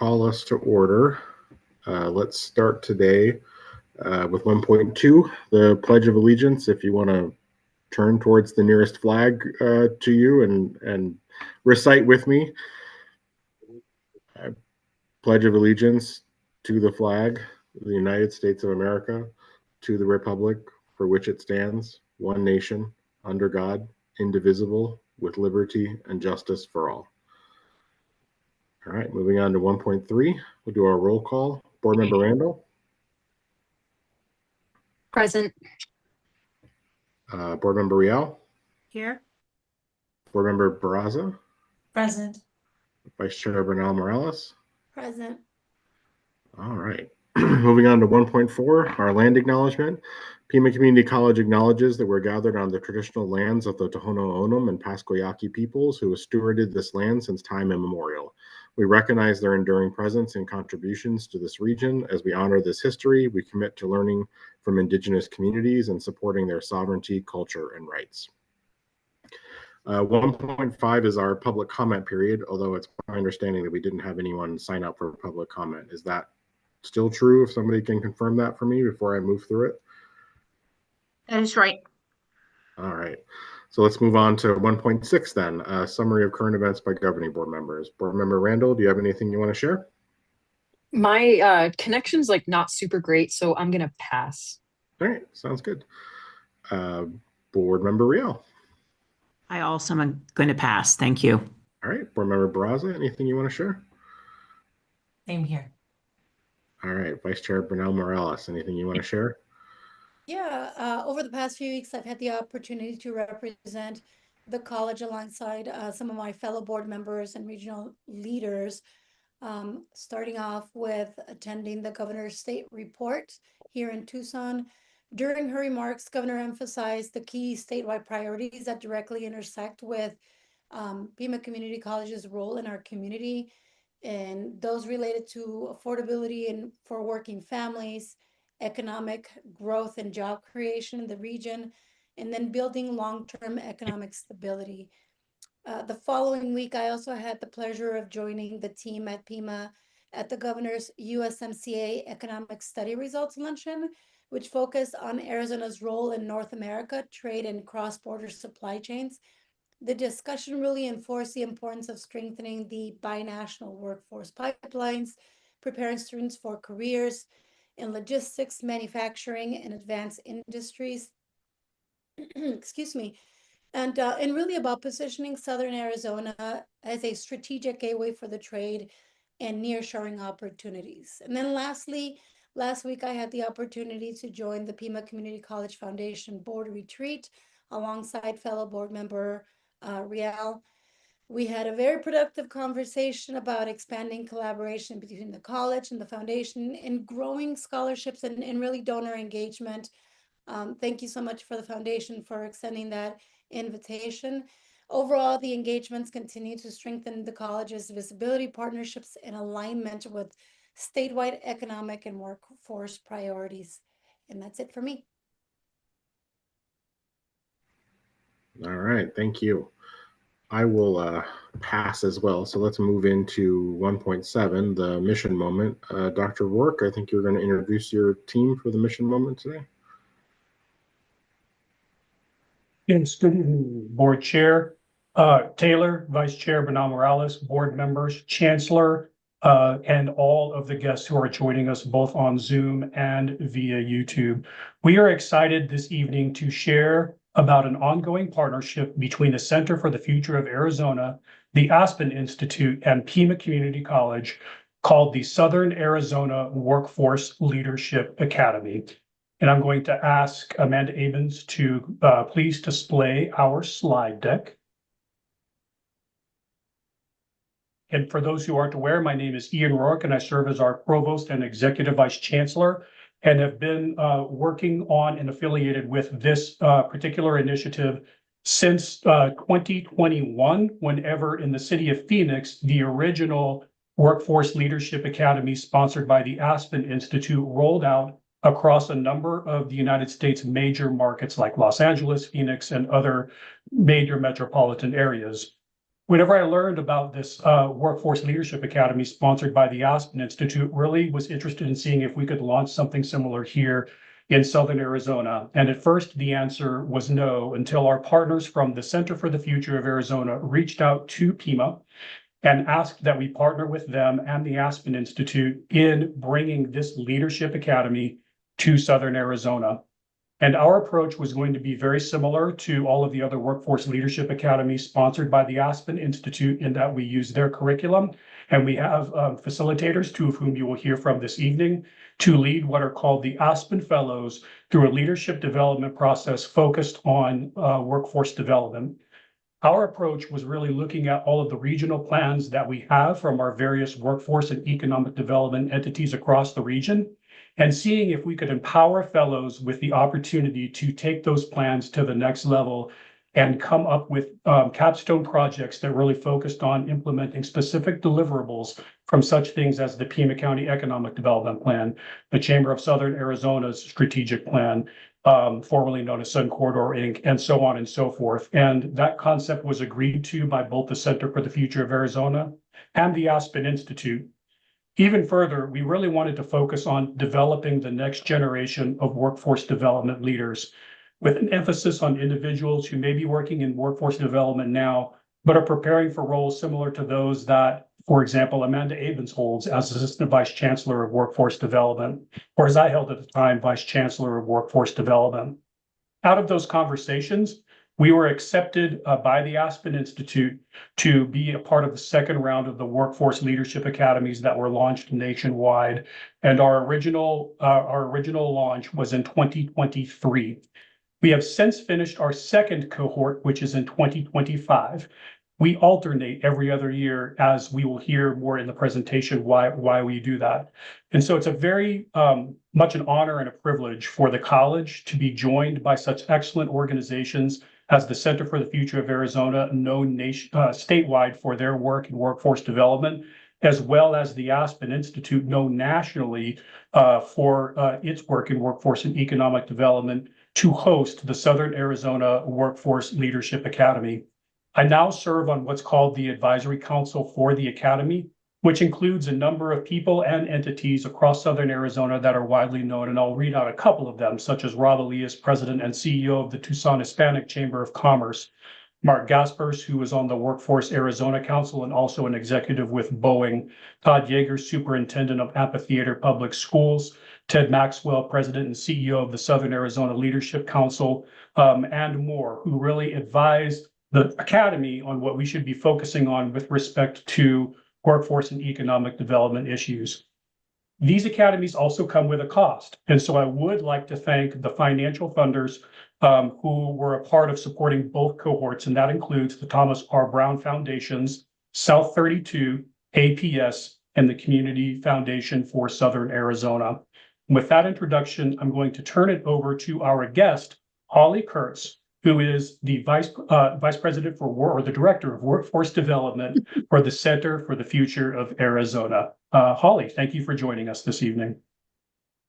call us to order. Let's start today with 1.2, the Pledge of Allegiance. If you want to turn towards the nearest flag to you and recite with me. I pledge of allegiance to the flag of the United States of America, to the republic for which it stands, one nation, under God, indivisible, with liberty and justice for all. All right, moving on to 1.3, we'll do our roll call. Board Member Randall. Present. Board Member Rial. Here. Board Member Barraza. Present. Vice Chair Bernal Morales. Present. All right. Moving on to 1.4, our land acknowledgement. Pima Community College acknowledges that we're gathered on the traditional lands of the Tohono O'odham and Pasquayaki peoples who have stewarded this land since time immemorial. We recognize their enduring presence and contributions to this region. As we honor this history, we commit to learning from Indigenous communities and supporting their sovereignty, culture, and rights. 1.5 is our public comment period, although it's my understanding that we didn't have anyone sign up for public comment. Is that still true? If somebody can confirm that for me before I move through it. That is right. All right. So let's move on to 1.6 then. A summary of current events by governing board members. Board Member Randall, do you have anything you want to share? My connection's like not super great, so I'm gonna pass. All right, sounds good. Board Member Rial. I also am going to pass. Thank you. All right, Board Member Barraza, anything you want to share? Same here. All right, Vice Chair Bernal Morales, anything you want to share? Yeah, over the past few weeks, I've had the opportunity to represent the college alongside some of my fellow board members and regional leaders, starting off with attending the governor's state report here in Tucson. During her remarks, Governor emphasized the key statewide priorities that directly intersect with Pima Community College's role in our community, and those related to affordability and for working families, economic growth and job creation in the region, and then building long-term economic stability. The following week, I also had the pleasure of joining the team at Pima at the governor's USMCA Economic Study Results Luncheon, which focused on Arizona's role in North America, trade and cross-border supply chains. The discussion really enforced the importance of strengthening the binational workforce pipelines, preparing students for careers in logistics, manufacturing, and advanced industries. Excuse me. And really about positioning Southern Arizona as a strategic gateway for the trade and nearshoring opportunities. And then lastly, last week I had the opportunity to join the Pima Community College Foundation Board Retreat alongside fellow board member Rial. We had a very productive conversation about expanding collaboration between the college and the foundation and growing scholarships and really donor engagement. Thank you so much for the foundation for extending that invitation. Overall, the engagements continue to strengthen the college's visibility, partnerships, and alignment with statewide economic and workforce priorities. And that's it for me. All right, thank you. I will pass as well. So let's move into 1.7, the mission moment. Dr. Rourke, I think you're going to introduce your team for the mission moment today. Yes, Board Chair Taylor, Vice Chair Bernal Morales, board members, Chancellor, and all of the guests who are joining us both on Zoom and via YouTube. We are excited this evening to share about an ongoing partnership between the Center for the Future of Arizona, the Aspen Institute, and Pima Community College called the Southern Arizona Workforce Leadership Academy. And I'm going to ask Amanda Abens to please display our slide deck. And for those who aren't aware, my name is Ian Rourke, and I serve as our Provost and Executive Vice Chancellor, and have been working on and affiliated with this particular initiative since 2021, whenever in the city of Phoenix, the original Workforce Leadership Academy sponsored by the Aspen Institute rolled out across a number of the United States major markets like Los Angeles, Phoenix, and other major metropolitan areas. whenever I learned about this Workforce Leadership Academy sponsored by the Aspen Institute, really was interested in seeing if we could launch something similar here in Southern Arizona. And at first, the answer was no, until our partners from the Center for the Future of Arizona reached out to Pima and asked that we partner with them and the Aspen Institute in bringing this Leadership Academy to Southern Arizona. And our approach was going to be very similar to all of the other Workforce Leadership Academies sponsored by the Aspen Institute, in that we use their curriculum. And we have facilitators, two of whom you will hear from this evening, to lead what are called the Aspen Fellows through a leadership development process focused on workforce development. Our approach was really looking at all of the regional plans that we have from our various workforce and economic development entities across the region, and seeing if we could empower fellows with the opportunity to take those plans to the next level and come up with capstone projects that really focused on implementing specific deliverables from such things as the Pima County Economic Development Plan, the Chamber of Southern Arizona's strategic plan, formerly known as Sun Corridor Inc., and so on and so forth. And that concept was agreed to by both the Center for the Future of Arizona and the Aspen Institute. Even further, we really wanted to focus on developing the next generation of workforce development leaders, with an emphasis on individuals who may be working in workforce development now, but are preparing for roles similar to those that, for example, Amanda Avens holds as Assistant Vice Chancellor of Workforce Development, or as I held at the time, Vice Chancellor of Workforce Development. Out of those conversations, we were accepted by the Aspen Institute to be a part of the second round of the Workforce Leadership Academies that were launched nationwide. And our original launch was in 2023. We have since finished our second cohort, which is in 2025. We alternate every other year, as we will hear more in the presentation why we do that. And so it's a very much an honor and a privilege for the college to be joined by such excellent organizations as the Center for the Future of Arizona, known statewide for their work in workforce development, as well as the Aspen Institute, known nationally for its work in workforce and economic development, to host the Southern Arizona Workforce Leadership Academy. I now serve on what's called the Advisory Council for the Academy, which includes a number of people and entities across Southern Arizona that are widely known, and I'll read out a couple of them, such as Rob Elias, President and CEO of the Tucson Hispanic Chamber of Commerce, Mark Gaspers, who is on the Workforce Arizona Council and also an executive with Boeing, Todd Yeager, Superintendent of Amphitheater Public Schools, Ted Maxwell, President and CEO of the Southern Arizona Leadership Council, and more, who really advise the Academy on what we should be focusing on with respect to workforce and economic development issues. These academies also come with a cost. And so I would like to thank the financial funders who were a part of supporting both cohorts, and that includes the Thomas R. Brown Foundations, South 32, APS, and the Community Foundation for Southern Arizona. With that introduction, I'm going to turn it over to our guest, Holly Kurtz, who is the Vice President or the Director of Workforce Development for the Center for the Future of Arizona. Holly, thank you for joining us this evening.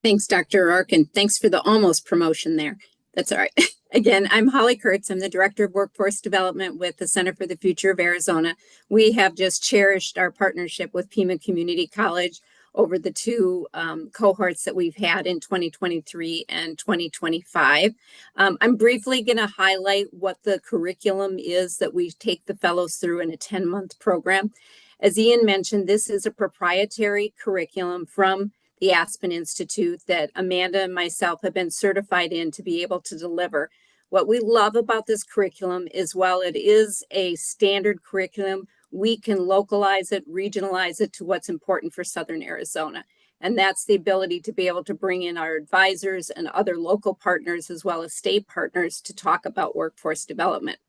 Thanks, Dr. Ark, and thanks for the almost promotion there. That's all right. Again, I'm Holly Kurtz. I'm the Director of Workforce Development with the Center for the Future of Arizona. We have just cherished our partnership with Pima Community College over the two cohorts that we've had in 2023 and 2025. I'm briefly going to highlight what the curriculum is that we take the fellows through in a 10-month program. As Ian mentioned, this is a proprietary curriculum from the Aspen Institute that Amanda and myself have been certified in to be able to deliver. What we love about this curriculum is, while it is a standard curriculum, we can localize it, regionalize it to what's important for Southern Arizona. And that's the ability to be able to bring in our advisors and other local partners, as well as state partners, to talk about workforce development.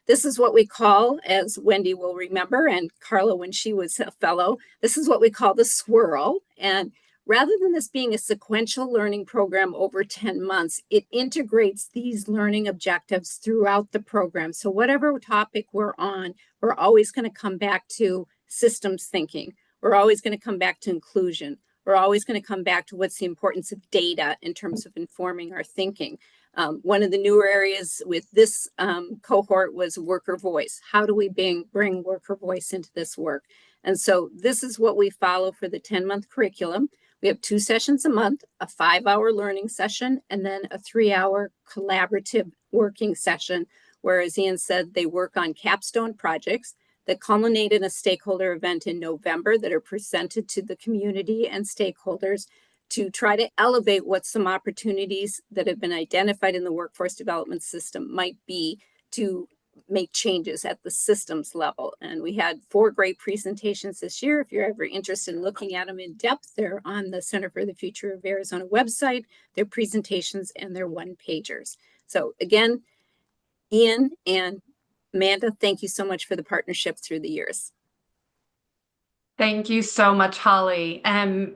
This is what we call, as Wendy will remember, and Carla when she was a fellow, this is what we call the swirl. And rather than this being a sequential learning program over 10 months, it integrates these learning objectives throughout the program. So whatever topic we're on, we're always going to come back to systems thinking. We're always going to come back to inclusion. We're always going to come back to what's the importance of data in terms of informing our thinking. One of the newer areas with this cohort was worker voice. How do we bring worker voice into this work? And so this is what we follow for the 10-month curriculum. We have 2 sessions a month, a 5-hour learning session, and then a 3-hour collaborative working session, where, as Ian said, they work on capstone projects that culminate in a stakeholder event in November that are presented to the community and stakeholders to try to elevate what some opportunities that have been identified in the workforce development system might be to make changes at the systems level. And we had 4 great presentations this year. If you're ever interested in looking at them in depth, they're on the Center for the Future of Arizona website, their presentations and their 1-pagers. So again, Ian and Amanda, thank you so much for the partnership through the years. Thank you so much, Holly, and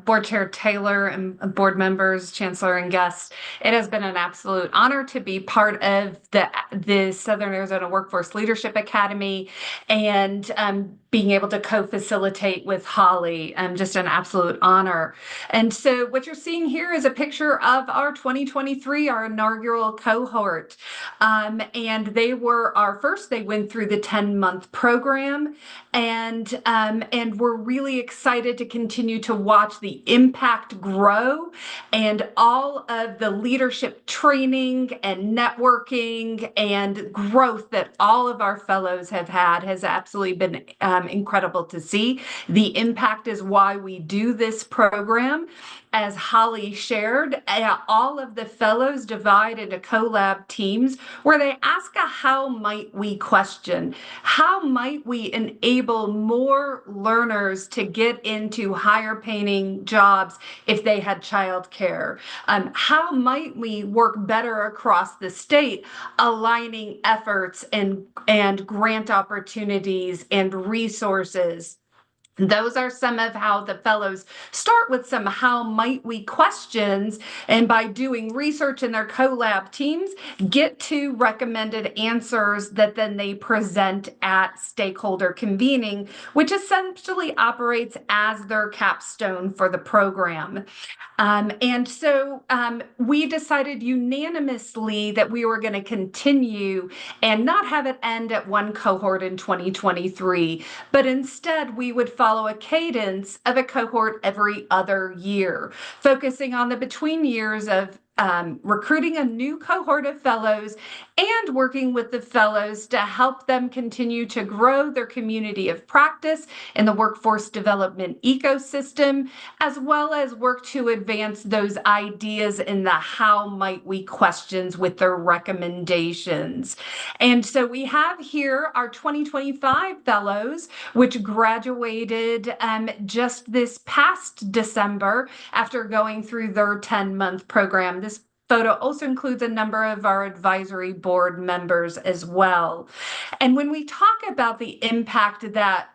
Board Chair Taylor and board members, Chancellor and guests. It has been an absolute honor to be part of the Southern Arizona Workforce Leadership Academy and being able to co-facilitate with Holly. Just an absolute honor. And so what you're seeing here is a picture of our 2023, our inaugural cohort. And they were our first. They went through the 10-month program, and we're really excited to continue to watch the impact grow, and all of the leadership training and networking and growth that all of our fellows have had has absolutely been incredible to see. The impact is why we do this program. As Holly shared, all of the fellows divide into collab teams where they ask a how might we question. How might we enable more learners to get into higher paying jobs if they had childcare? How might we work better across the state, aligning efforts and grant opportunities and resources? Those are some of how the fellows start with some how might we questions, and by doing research in their collab teams, get to recommended answers that then they present at stakeholder convening, which essentially operates as their capstone for the program. And so we decided unanimously that we were going to continue and not have it end at one cohort in 2023, but instead we would follow a cadence of a cohort every other year, focusing on the between years of recruiting a new cohort of fellows and working with the fellows to help them continue to grow their community of practice in the workforce development ecosystem, as well as work to advance those ideas in the how might we questions with their recommendations. And so we have here our 2025 fellows, which graduated just this past December after going through their 10-month program. This photo also includes a number of our advisory board members as well. And when we talk about the impact that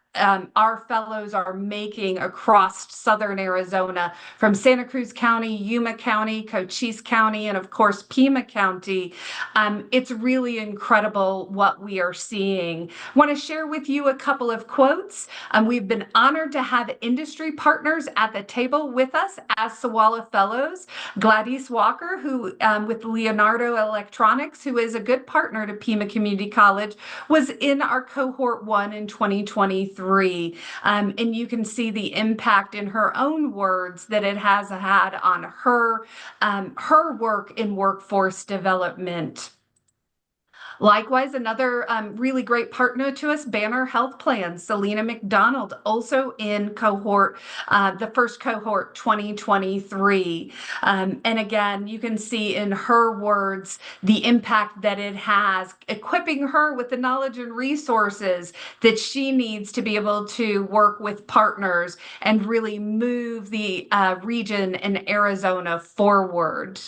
our fellows are making across Southern Arizona, from Santa Cruz County, Yuma County, Cochise County, and of course Pima County, it's really incredible what we are seeing. I want to share with you a couple of quotes. We've been honored to have industry partners at the table with us as Sawala Fellows. Gladys Walker, who with Leonardo Electronics, who is a good partner to Pima Community College, was in our cohort 1 in 2023. And you can see the impact in her own words that it has had on her, her work in workforce development. Likewise, another really great partner to us, Banner Health Plans, Selena McDonald, also in cohort, the first cohort 2023. And again, you can see in her words the impact that it has, equipping her with the knowledge and resources that she needs to be able to work with partners and really move the region in Arizona forward.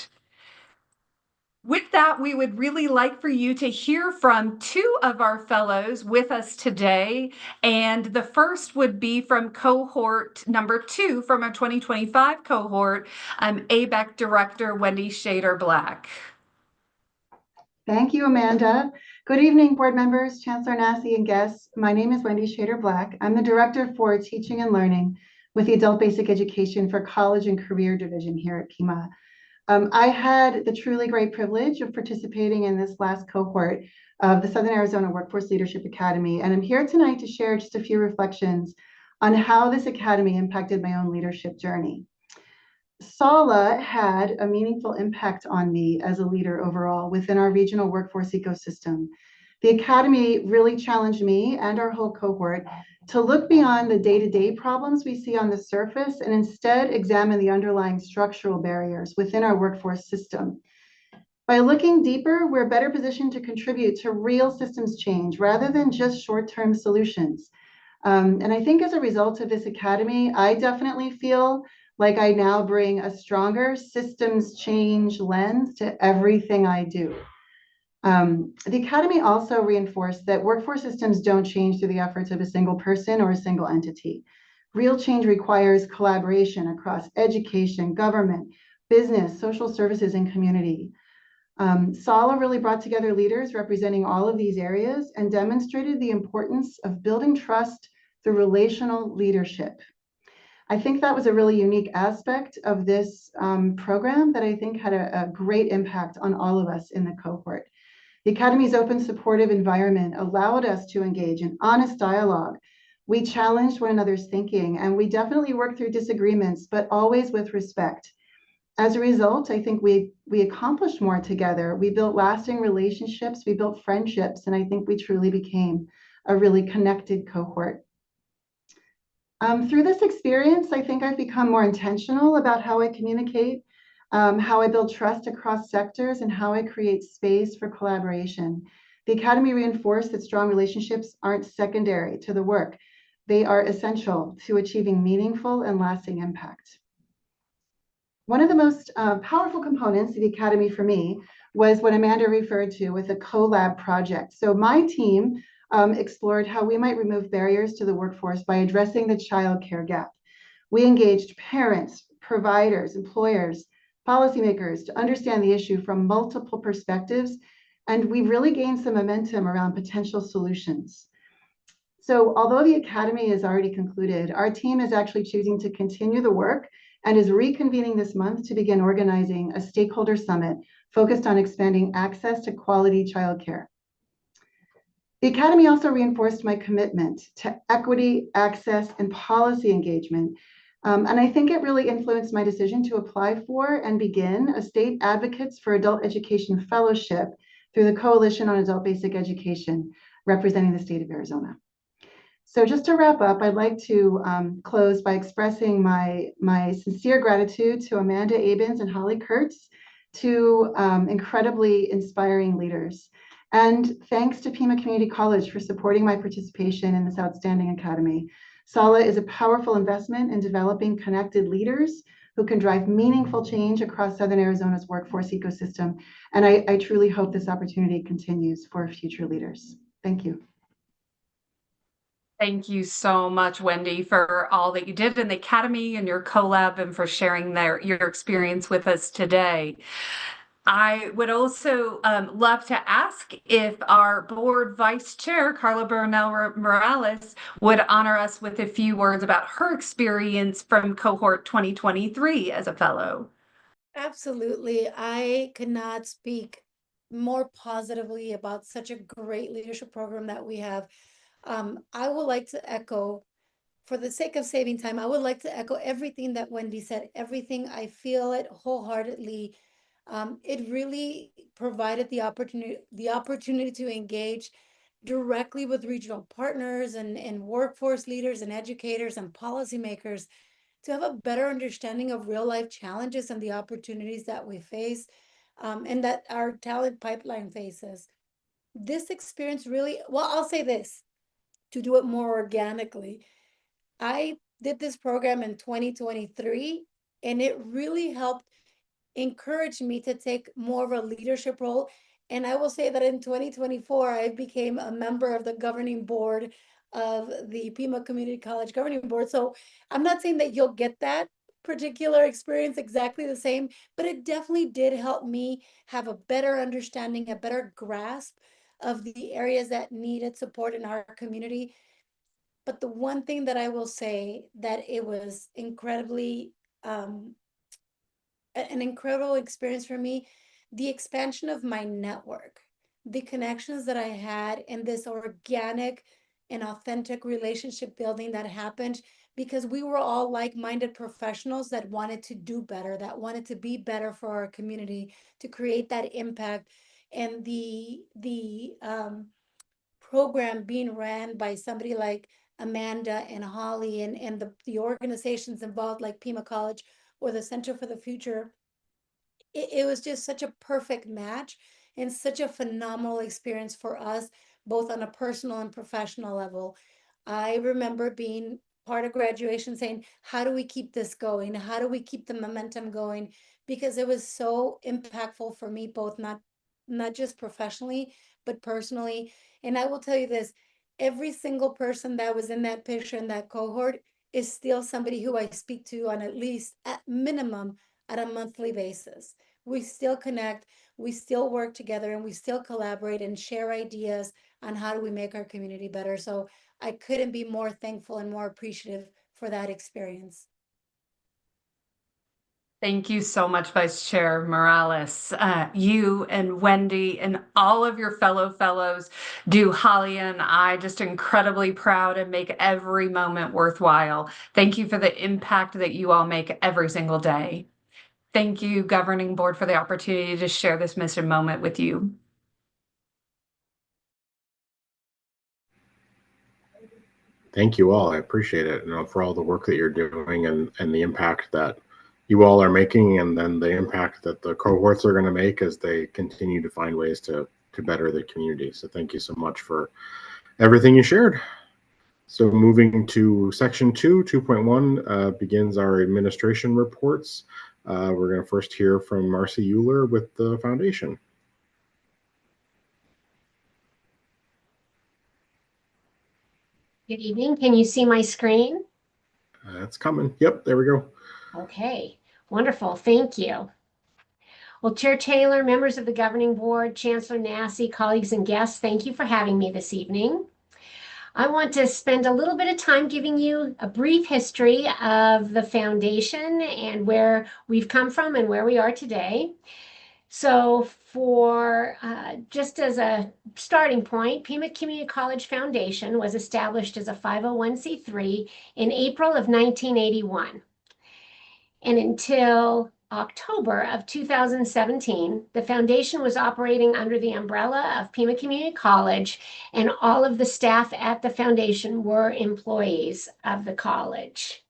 With that, we would really like for you to hear from 2 of our fellows with us today. And the first would be from cohort number 2 from our 2025 cohort, ABEC Director Wendy Shader-Black. Thank you, Amanda. Good evening, board members, Chancellor Nassi, and guests. My name is Wendy Shader-Black. I'm the Director for Teaching and Learning with the Adult Basic Education for College and Career Division here at Pima. I had the truly great privilege of participating in this last cohort of the Southern Arizona Workforce Leadership Academy, and I'm here tonight to share just a few reflections on how this academy impacted my own leadership journey. SALA had a meaningful impact on me as a leader overall within our regional workforce ecosystem. The academy really challenged me and our whole cohort to look beyond the day-to-day problems we see on the surface and instead examine the underlying structural barriers within our workforce system. By looking deeper, we're better positioned to contribute to real systems change rather than just short-term solutions. And I think as a result of this academy, I definitely feel like I now bring a stronger systems change lens to everything I do. The academy also reinforced that workforce systems don't change through the efforts of a single person or a single entity. Real change requires collaboration across education, government, business, social services, and community. SALA really brought together leaders representing all of these areas and demonstrated the importance of building trust through relational leadership. I think that was a really unique aspect of this program that I think had a great impact on all of us in the cohort. The Academy's open, supportive environment allowed us to engage in honest dialogue. We challenged one another's thinking, and we definitely worked through disagreements, but always with respect. As a result, I think we accomplished more together. We built lasting relationships, we built friendships, and I think we truly became a really connected cohort. Through this experience, I think I've become more intentional about how I communicate, how I build trust across sectors, and how I create space for collaboration. The Academy reinforced that strong relationships aren't secondary to the work. They are essential to achieving meaningful and lasting impact. One of the most powerful components of the Academy for me was what Amanda referred to with a collab project. So my team explored how we might remove barriers to the workforce by addressing the childcare gap. We engaged parents, providers, employers, policymakers to understand the issue from multiple perspectives, and we really gained some momentum around potential solutions. So although the Academy is already concluded, our team is actually choosing to continue the work and is reconvening this month to begin organizing a stakeholder summit focused on expanding access to quality childcare. The Academy also reinforced my commitment to equity, access, and policy engagement. And I think it really influenced my decision to apply for and begin a State Advocates for Adult Education Fellowship through the Coalition on Adult Basic Education, representing the state of Arizona. So just to wrap up, I'd like to close by expressing my sincere gratitude to Amanda Abens and Holly Kurtz, two incredibly inspiring leaders. And thanks to Pima Community College for supporting my participation in this outstanding academy. SALA is a powerful investment in developing connected leaders who can drive meaningful change across Southern Arizona's workforce ecosystem. And I truly hope this opportunity continues for future leaders. Thank you. Thank you so much, Wendy, for all that you did in the Academy and your collab and for sharing your experience with us today. I would also love to ask if our board vice chair, Carla Bernal Morales, would honor us with a few words about her experience from cohort 2023 as a fellow. Absolutely. I could not speak more positively about such a great leadership program that we have. I would like to echo, for the sake of saving time, I would like to echo everything that Wendy said, everything. I feel it wholeheartedly. It really provided the opportunity to engage directly with regional partners and workforce leaders and educators and policymakers to have a better understanding of real life challenges and the opportunities that we face and that our talent pipeline faces. This experience really, well, I'll say this, to do it more organically. I did this program in 2023, and it really helped encourage me to take more of a leadership role. And I will say that in 2024, I became a member of the governing board of the Pima Community College Governing Board. So I'm not saying that you'll get that particular experience exactly the same, but it definitely did help me have a better understanding, a better grasp of the areas that needed support in our community. But the one thing that I will say that it was incredibly an incredible experience for me. The expansion of my network, the connections that I had, and this organic and authentic relationship building that happened because we were all like-minded professionals that wanted to do better, that wanted to be better for our community, to create that impact. And the program being ran by somebody like Amanda and Holly and the organizations involved like Pima College or the Center for the Future, it was just such a perfect match and such a phenomenal experience for us, both on a personal and professional level. I remember being part of graduation saying, how do we keep this going? How do we keep the momentum going? Because it was so impactful for me, both not just professionally, but personally. And I will tell you this, every single person that was in that picture in that cohort is still somebody who I speak to on at least at minimum at a monthly basis. We still connect, we still work together, and we still collaborate and share ideas on how do we make our community better. So I couldn't be more thankful and more appreciative for that experience. Thank you so much, Vice Chair Morales. You and Wendy and all of your fellows do Holly and I just incredibly proud and make every moment worthwhile. Thank you for the impact that you all make every single day. Thank you, Governing Board, for the opportunity to share this mission moment with you. Thank you all. I appreciate it, for all the work that you're doing and the impact that you all are making, and then the impact that the cohorts are going to make as they continue to find ways to better the community. So thank you so much for everything you shared. So moving to section 2.1 begins our administration reports. We're going to first hear from Marcy Euler with the foundation. Good evening. Can you see my screen? It's coming. Yep, there we go. Okay, wonderful. Thank you. Well, Chair Taylor, members of the Governing Board, Chancellor Nassy, colleagues and guests, thank you for having me this evening. I want to spend a little bit of time giving you a brief history of the foundation and where we've come from and where we are today. So for just as a starting point, Pima Community College Foundation was established as a 501c3 in April of 1981. And until October of 2017, the foundation was operating under the umbrella of Pima Community College, and all of the staff at the foundation were employees of the college.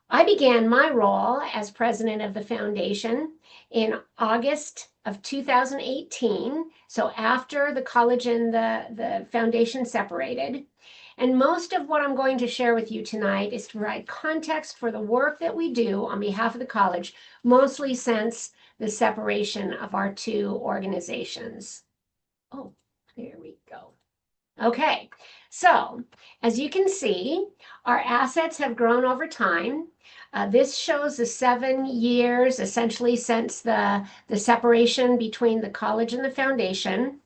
I began my role as president of the foundation in August of 2018, so after the college and the foundation separated. And most of what I'm going to share with you tonight is to provide context for the work that we do on behalf of the college, mostly since the separation of our two organizations. Oh, there we go. Okay, so as you can see, our assets have grown over time. This shows the 7 years essentially since the separation between the college and the foundation.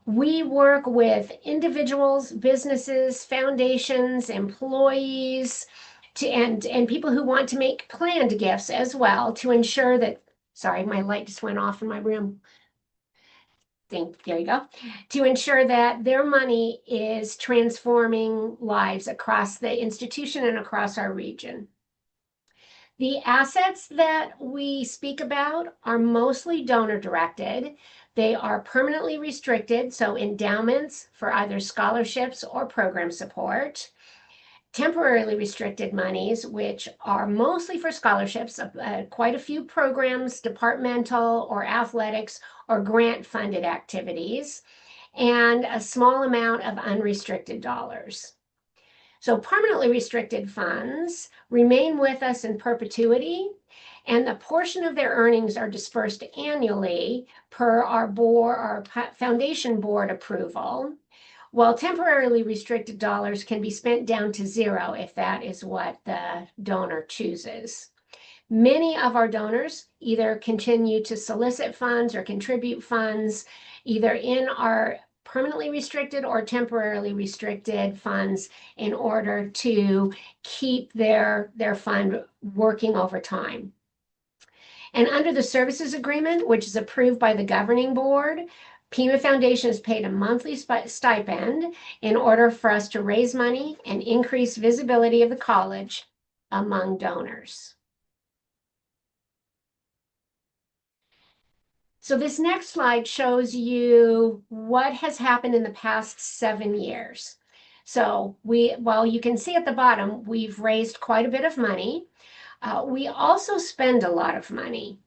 We work with individuals, businesses, foundations, employees, and people who want to make planned gifts as well to ensure that, sorry, my light just went off in my room. There you go. To ensure that their money is transforming lives across the institution and across our region. The assets that we speak about are mostly donor directed. They are permanently restricted, so endowments for either scholarships or program support. Temporarily restricted monies, which are mostly for scholarships, quite a few programs, departmental or athletics or grant funded activities, and a small amount of unrestricted dollars. So permanently restricted funds remain with us in perpetuity, and a portion of their earnings are dispersed annually per our board, our foundation board approval, while temporarily restricted dollars can be spent down to zero if that is what the donor chooses. Many of our donors either continue to solicit funds or contribute funds either in our permanently restricted or temporarily restricted funds in order to keep their fund working over time. And under the services agreement, which is approved by the governing board, Pima Foundation is paid a monthly stipend in order for us to raise money and increase visibility of the college among donors. So this next slide shows you what has happened in the past 7 years. So well, you can see at the bottom, we've raised quite a bit of money. We also spend a lot of money.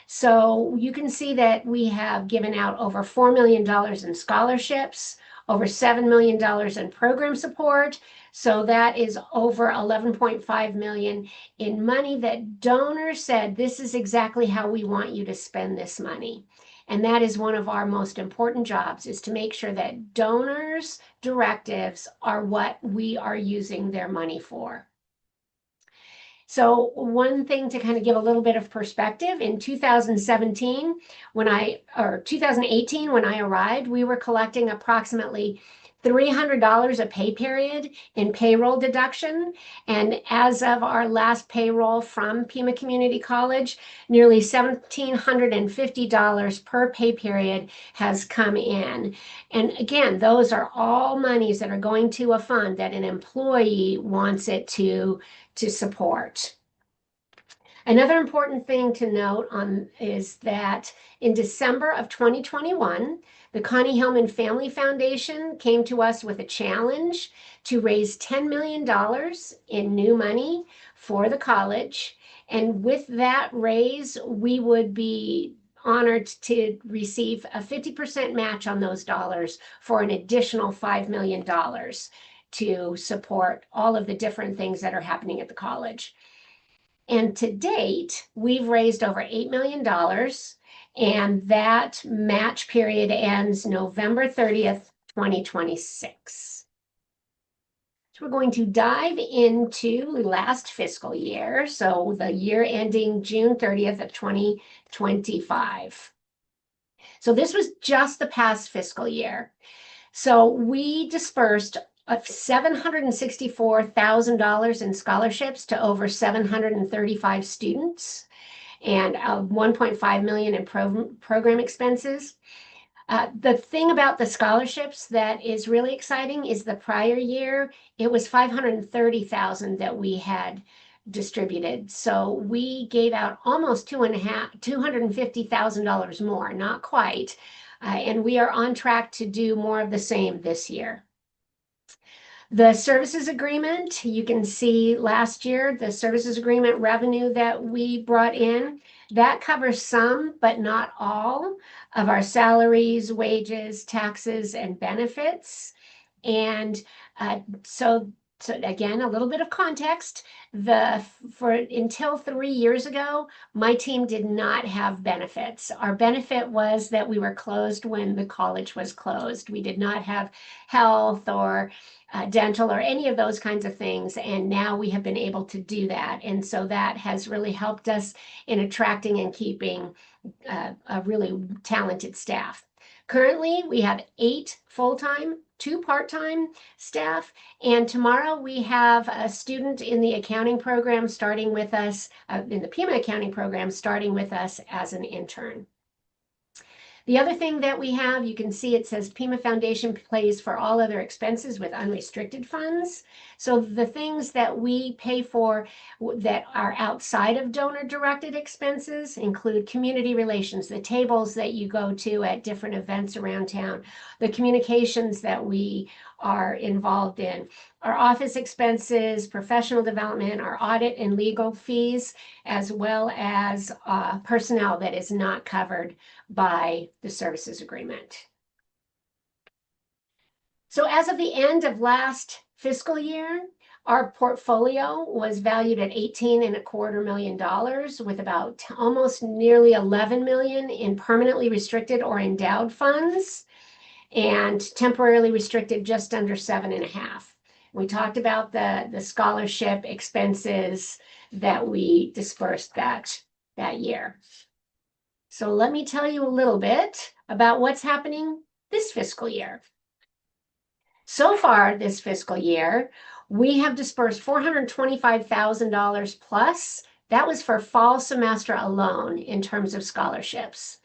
So you can see that we have given out over $4 million in scholarships, over $7 million in program support. So that is over 11.5 million in money that donors said, this is exactly how we want you to spend this money. And that is one of our most important jobs, is to make sure that donors' directives are what we are using their money for. So one thing to kind of give a little bit of perspective, in 2018, when I arrived, we were collecting approximately $300 a pay period in payroll deduction. And as of our last payroll from Pima Community College, nearly $1,750 per pay period has come in. And again, those are all monies that are going to a fund that an employee wants it to support. Another important thing to note is that in December of 2021, the Connie Hillman Family Foundation came to us with a challenge to raise $10 million in new money for the college. And with that raise, we would be honored to receive a 50% match on those dollars for an additional $5 million to support all of the different things that are happening at the college. And to date, we've raised over $8 million, and that match period ends November 30th, 2026. So we're going to dive into last fiscal year, so the year ending June 30th of 2025. So this was just the past fiscal year. So we dispersed of $764,000 in scholarships to over 735 students, and $1.5 million in program expenses. The thing about the scholarships that is really exciting is the prior year, it was $530,000 that we had distributed. So we gave out almost $250,000 more, not quite. And we are on track to do more of the same this year. The services agreement, you can see last year, the services agreement revenue that we brought in, that covers some, but not all, of our salaries, wages, taxes, and benefits. And so again, a little bit of context. Until 3 years ago, my team did not have benefits. Our benefit was that we were closed when the college was closed. We did not have health or dental or any of those kinds of things. And now we have been able to do that. And so that has really helped us in attracting and keeping a really talented staff. Currently, we have 8 full-time, 2 part-time staff, and tomorrow we have a student in the accounting program starting with us, in the Pima accounting program, starting with us as an intern. The other thing that we have, you can see it says Pima Foundation pays for all other expenses with unrestricted funds. So the things that we pay for that are outside of donor-directed expenses include community relations, the tables that you go to at different events around town, the communications that we are involved in, our office expenses, professional development, our audit and legal fees, as well as personnel that is not covered by the services agreement. So as of the end of last fiscal year, our portfolio was valued at $18.25 million with about almost nearly 11 million in permanently restricted or endowed funds, and temporarily restricted just under 7.5. We talked about the scholarship expenses that we dispersed that year. So let me tell you a little bit about what's happening this fiscal year. So far this fiscal year, we have dispersed $425,000 plus That was for fall semester alone in terms of scholarships.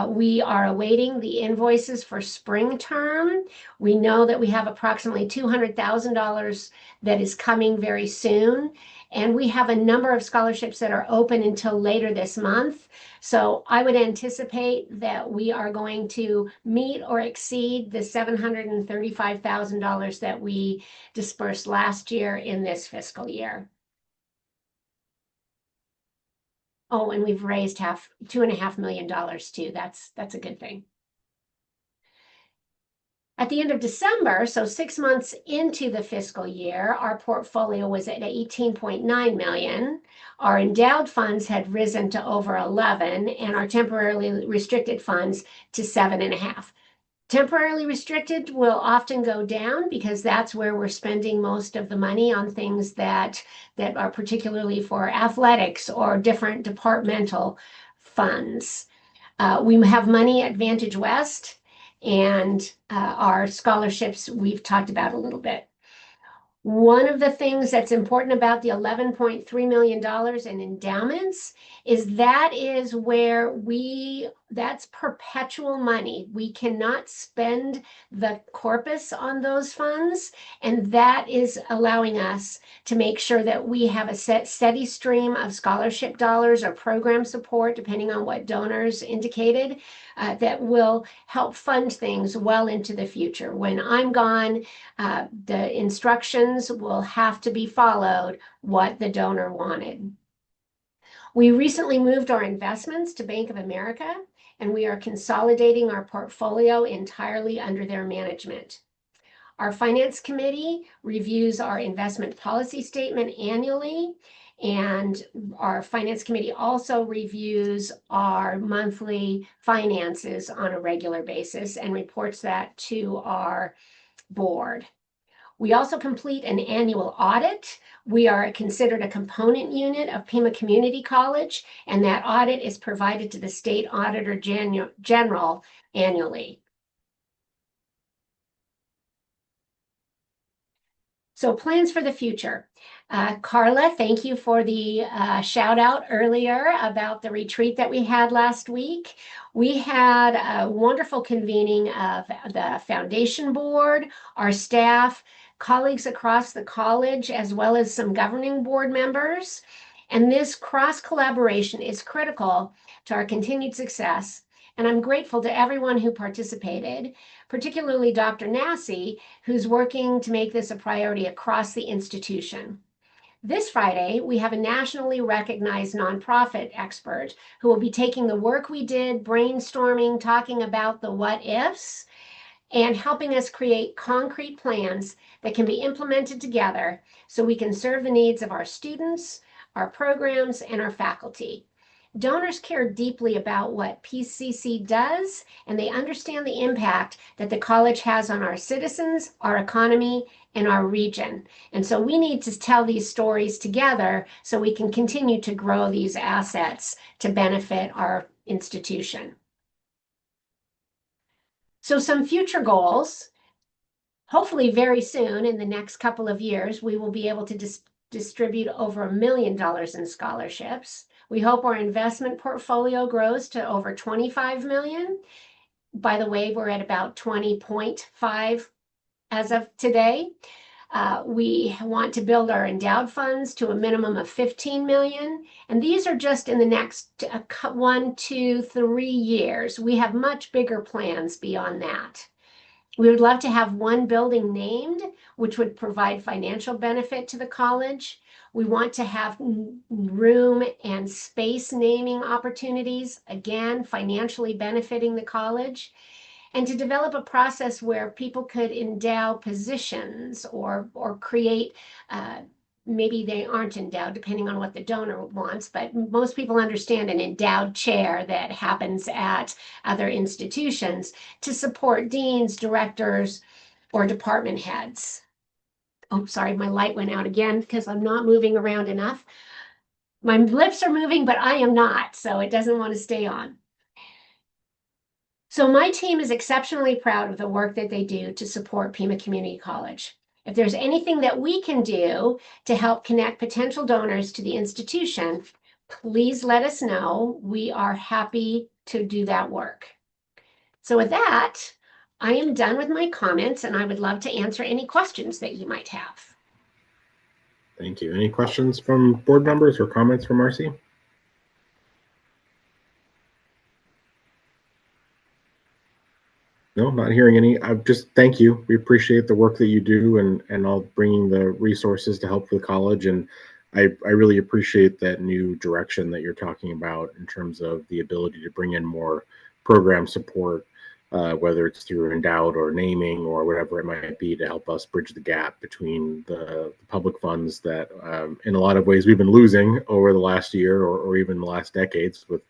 We are awaiting the invoices for spring term. We know that we have approximately $200,000 that is coming very soon. And we have a number of scholarships that are open until later this month. So I would anticipate that we are going to meet or exceed the $735,000 that we dispersed last year in this fiscal year. Oh, and we've raised $2.5 million too. That's a good thing. At the end of December, so 6 months into the fiscal year, our portfolio was at 18.9 million. Our endowed funds had risen to over 11, and our temporarily restricted funds to 7.5. Temporarily restricted will often go down because that's where we're spending most of the money on things that are particularly for athletics or different departmental funds. We have money at Vantage West, and our scholarships we've talked about a little bit. One of the things that's important about the $11.3 million in endowments is that is where that's perpetual money. We cannot spend the corpus on those funds, and that is allowing us to make sure that we have a steady stream of scholarship dollars or program support, depending on what donors indicated, that will help fund things well into the future. When I'm gone, the instructions will have to be followed what the donor wanted. We recently moved our investments to Bank of America, and we are consolidating our portfolio entirely under their management. Our finance committee reviews our investment policy statement annually, and our finance committee also reviews our monthly finances on a regular basis and reports that to our board. We also complete an annual audit. We are considered a component unit of Pima Community College, and that audit is provided to the State Auditor General annually. So plans for the future. Carla, thank you for the shout out earlier about the retreat that we had last week. We had a wonderful convening of the foundation board, our staff, colleagues across the college, as well as some governing board members. And this cross collaboration is critical to our continued success. And I'm grateful to everyone who participated, particularly Dr. Nassi, who's working to make this a priority across the institution. This Friday, we have a nationally recognized nonprofit expert who will be taking the work we did, brainstorming, talking about the what ifs, and helping us create concrete plans that can be implemented together so we can serve the needs of our students, our programs, and our faculty. Donors care deeply about what PCC does, and they understand the impact that the college has on our citizens, our economy, and our region. And so we need to tell these stories together so we can continue to grow these assets to benefit our institution. So some future goals. Hopefully very soon, in the next couple of years, we will be able to distribute over $1 million in scholarships. We hope our investment portfolio grows to over 25 million. By the way, we're at about 20.5 as of today. We want to build our endowed funds to a minimum of 15 million. And these are just in the next 1, 2, 3 years. We have much bigger plans beyond that. We would love to have one building named, which would provide financial benefit to the college. We want to have room and space naming opportunities, again, financially benefiting the college, and to develop a process where people could endow positions or create, maybe they aren't endowed depending on what the donor wants, but most people understand an endowed chair that happens at other institutions to support deans, directors, or department heads. Oh, sorry, my light went out again because I'm not moving around enough. My lips are moving, but I am not, so it doesn't want to stay on. So my team is exceptionally proud of the work that they do to support Pima Community College. If there's anything that we can do to help connect potential donors to the institution, please let us know. We are happy to do that work. So with that, I am done with my comments and I would love to answer any questions that you might have. Thank you. Any questions from board members or comments from Marcy? No, not hearing any. I just thank you. We appreciate the work that you do and all bringing the resources to help the college. And I really appreciate that new direction that you're talking about in terms of the ability to bring in more program support, whether it's through endowed or naming or whatever it might be, to help us bridge the gap between the public funds that in a lot of ways we've been losing over the last year or even the last decades, with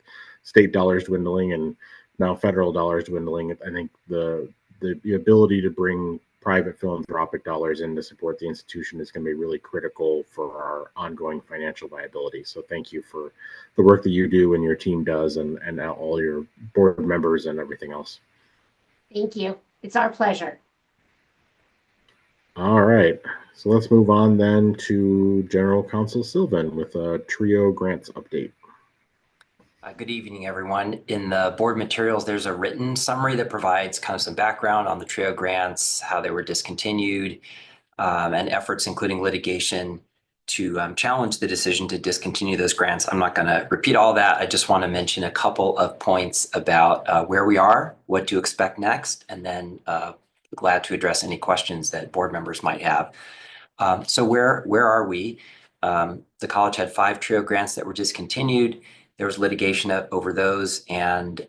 state dollars dwindling and now federal dollars dwindling. I think the ability to bring private philanthropic dollars in to support the institution is going to be really critical for our ongoing financial viability. So thank you for the work that you do and your team does, and all your board members and everything else. Thank you. It's our pleasure. All right, so let's move on then to General Counsel Sylvan with a TRIO grants update. Good evening, everyone. In the board materials, there's a written summary that provides kind of some background on the TRIO grants, how they were discontinued, and efforts including litigation to challenge the decision to discontinue those grants. I'm not going to repeat all that. I just want to mention a couple of points about where we are, what to expect next, and then glad to address any questions that board members might have. So where are we? The college had 5 TRIO grants that were discontinued. There was litigation over those, and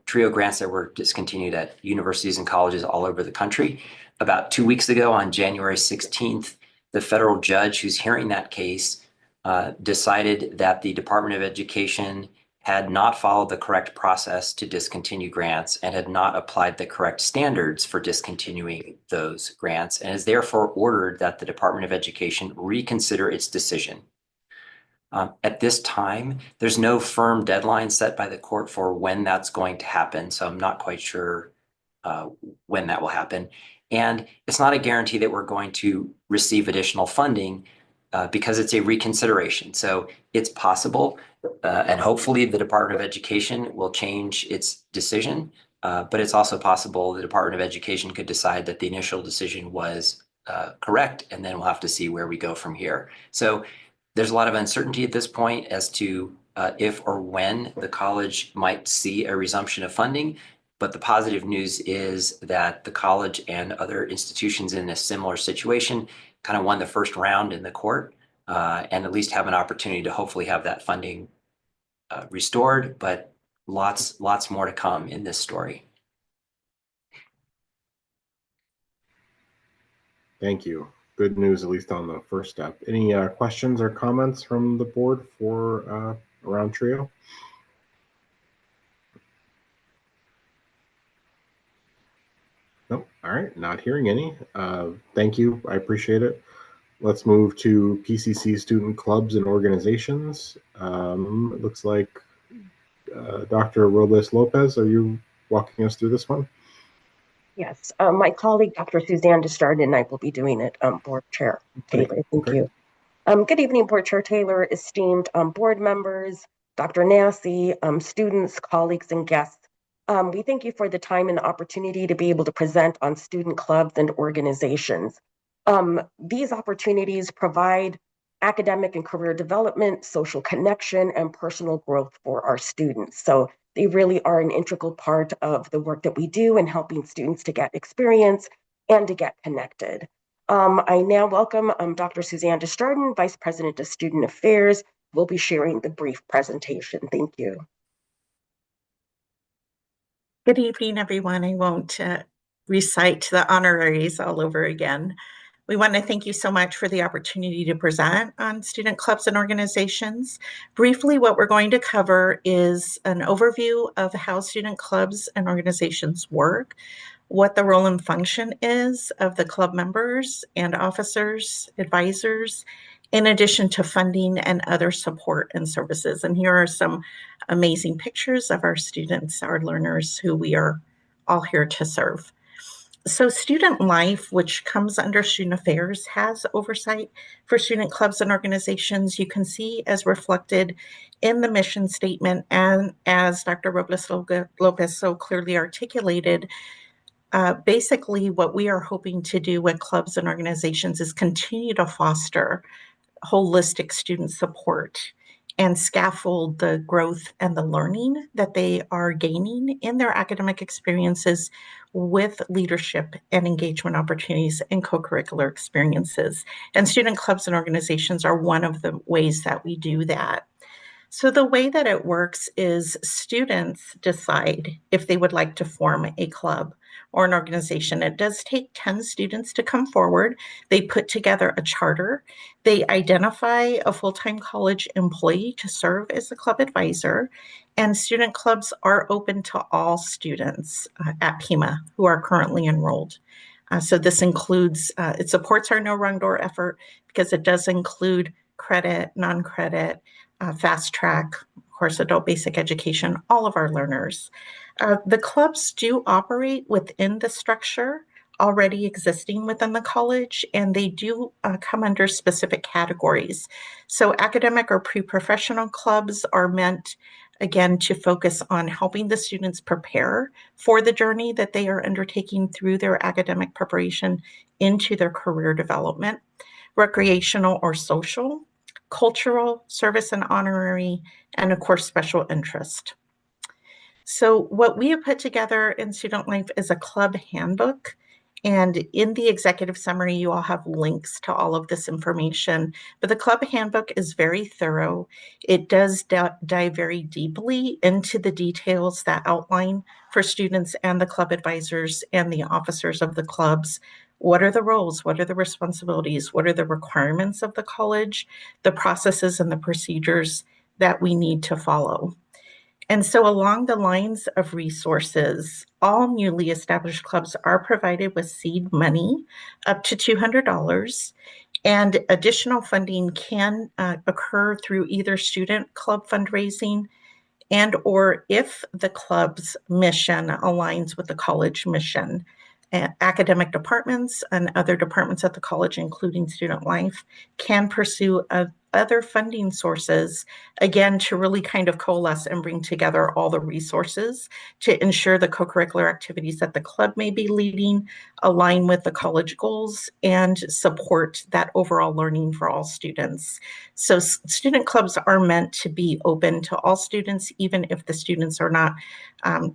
TRIO grants that were discontinued at universities and colleges all over the country. About 2 weeks ago, on January 16th, the federal judge who's hearing that case decided that the Department of Education had not followed the correct process to discontinue grants and had not applied the correct standards for discontinuing those grants, and has therefore ordered that the Department of Education reconsider its decision. At this time, there's no firm deadline set by the court for when that's going to happen, so I'm not quite sure when that will happen. And it's not a guarantee that we're going to receive additional funding because it's a reconsideration. So it's possible, and hopefully the Department of Education will change its decision, but it's also possible the Department of Education could decide that the initial decision was correct, and then we'll have to see where we go from here. So there's a lot of uncertainty at this point as to if or when the college might see a resumption of funding. But the positive news is that the college and other institutions in a similar situation kind of won the first round in the court, and at least have an opportunity to hopefully have that funding restored, but lots more to come in this story. Thank you. Good news, at least on the first step. Any questions or comments from the board for around TRIO? Nope. All right, not hearing any. Thank you, I appreciate it. Let's move to PCC student clubs and organizations. It looks like Dr. Robles Lopez, are you walking us through this one? Yes, my colleague, Dr. Suzanne Desjardins, and I will be doing it, Board Chair Taylor. Thank you. Good evening, Board Chair Taylor, esteemed board members, Dr. Nassi, students, colleagues, and guests. We thank you for the time and the opportunity to be able to present on student clubs and organizations. These opportunities provide academic and career development, social connection, and personal growth for our students. So they really are an integral part of the work that we do in helping students to get experience and to get connected. I now welcome Dr. Suzanne Desjardins, Vice President of Student Affairs, who will be sharing the brief presentation. Thank you. Good evening, everyone. I won't recite the honoraries all over again. We want to thank you so much for the opportunity to present on student clubs and organizations. Briefly, what we're going to cover is an overview of how student clubs and organizations work, what the role and function is of the club members and officers, advisors, in addition to funding and other support and services. And here are some amazing pictures of our students, our learners, who we are all here to serve. So Student Life, which comes under Student Affairs, has oversight for student clubs and organizations. You can see as reflected in the mission statement, and as Dr. Lopez so clearly articulated, basically what we are hoping to do with clubs and organizations is continue to foster holistic student support and scaffold the growth and the learning that they are gaining in their academic experiences with leadership and engagement opportunities and co-curricular experiences. And student clubs and organizations are one of the ways that we do that. So the way that it works is students decide if they would like to form a club or an organization. It does take 10 students to come forward. They put together a charter. They identify a full-time college employee to serve as a club advisor. And student clubs are open to all students at Pima who are currently enrolled. So this includes, it supports our No Wrong Door effort because it does include credit, non-credit, fast track, of course, adult basic education, all of our learners. The clubs do operate within the structure already existing within the college, and they do come under specific categories. So academic or pre-professional clubs are meant, again, to focus on helping the students prepare for the journey that they are undertaking through their academic preparation into their career development. Recreational or social, cultural, service and honorary, and of course, special interest. So what we have put together in Student Life is a club handbook. And in the executive summary, you all have links to all of this information. But the club handbook is very thorough. It does dive very deeply into the details that outline for students and the club advisors and the officers of the clubs. What are the roles? What are the responsibilities? What are the requirements of the college, the processes and the procedures that we need to follow? And so along the lines of resources, all newly established clubs are provided with seed money up to $200, and additional funding can occur through either student club fundraising and or if the club's mission aligns with the college mission. Academic departments and other departments at the college, including Student Life, can pursue other funding sources, again, to really kind of coalesce and bring together all the resources to ensure the co-curricular activities that the club may be leading align with the college goals and support that overall learning for all students. So student clubs are meant to be open to all students, even if the students are not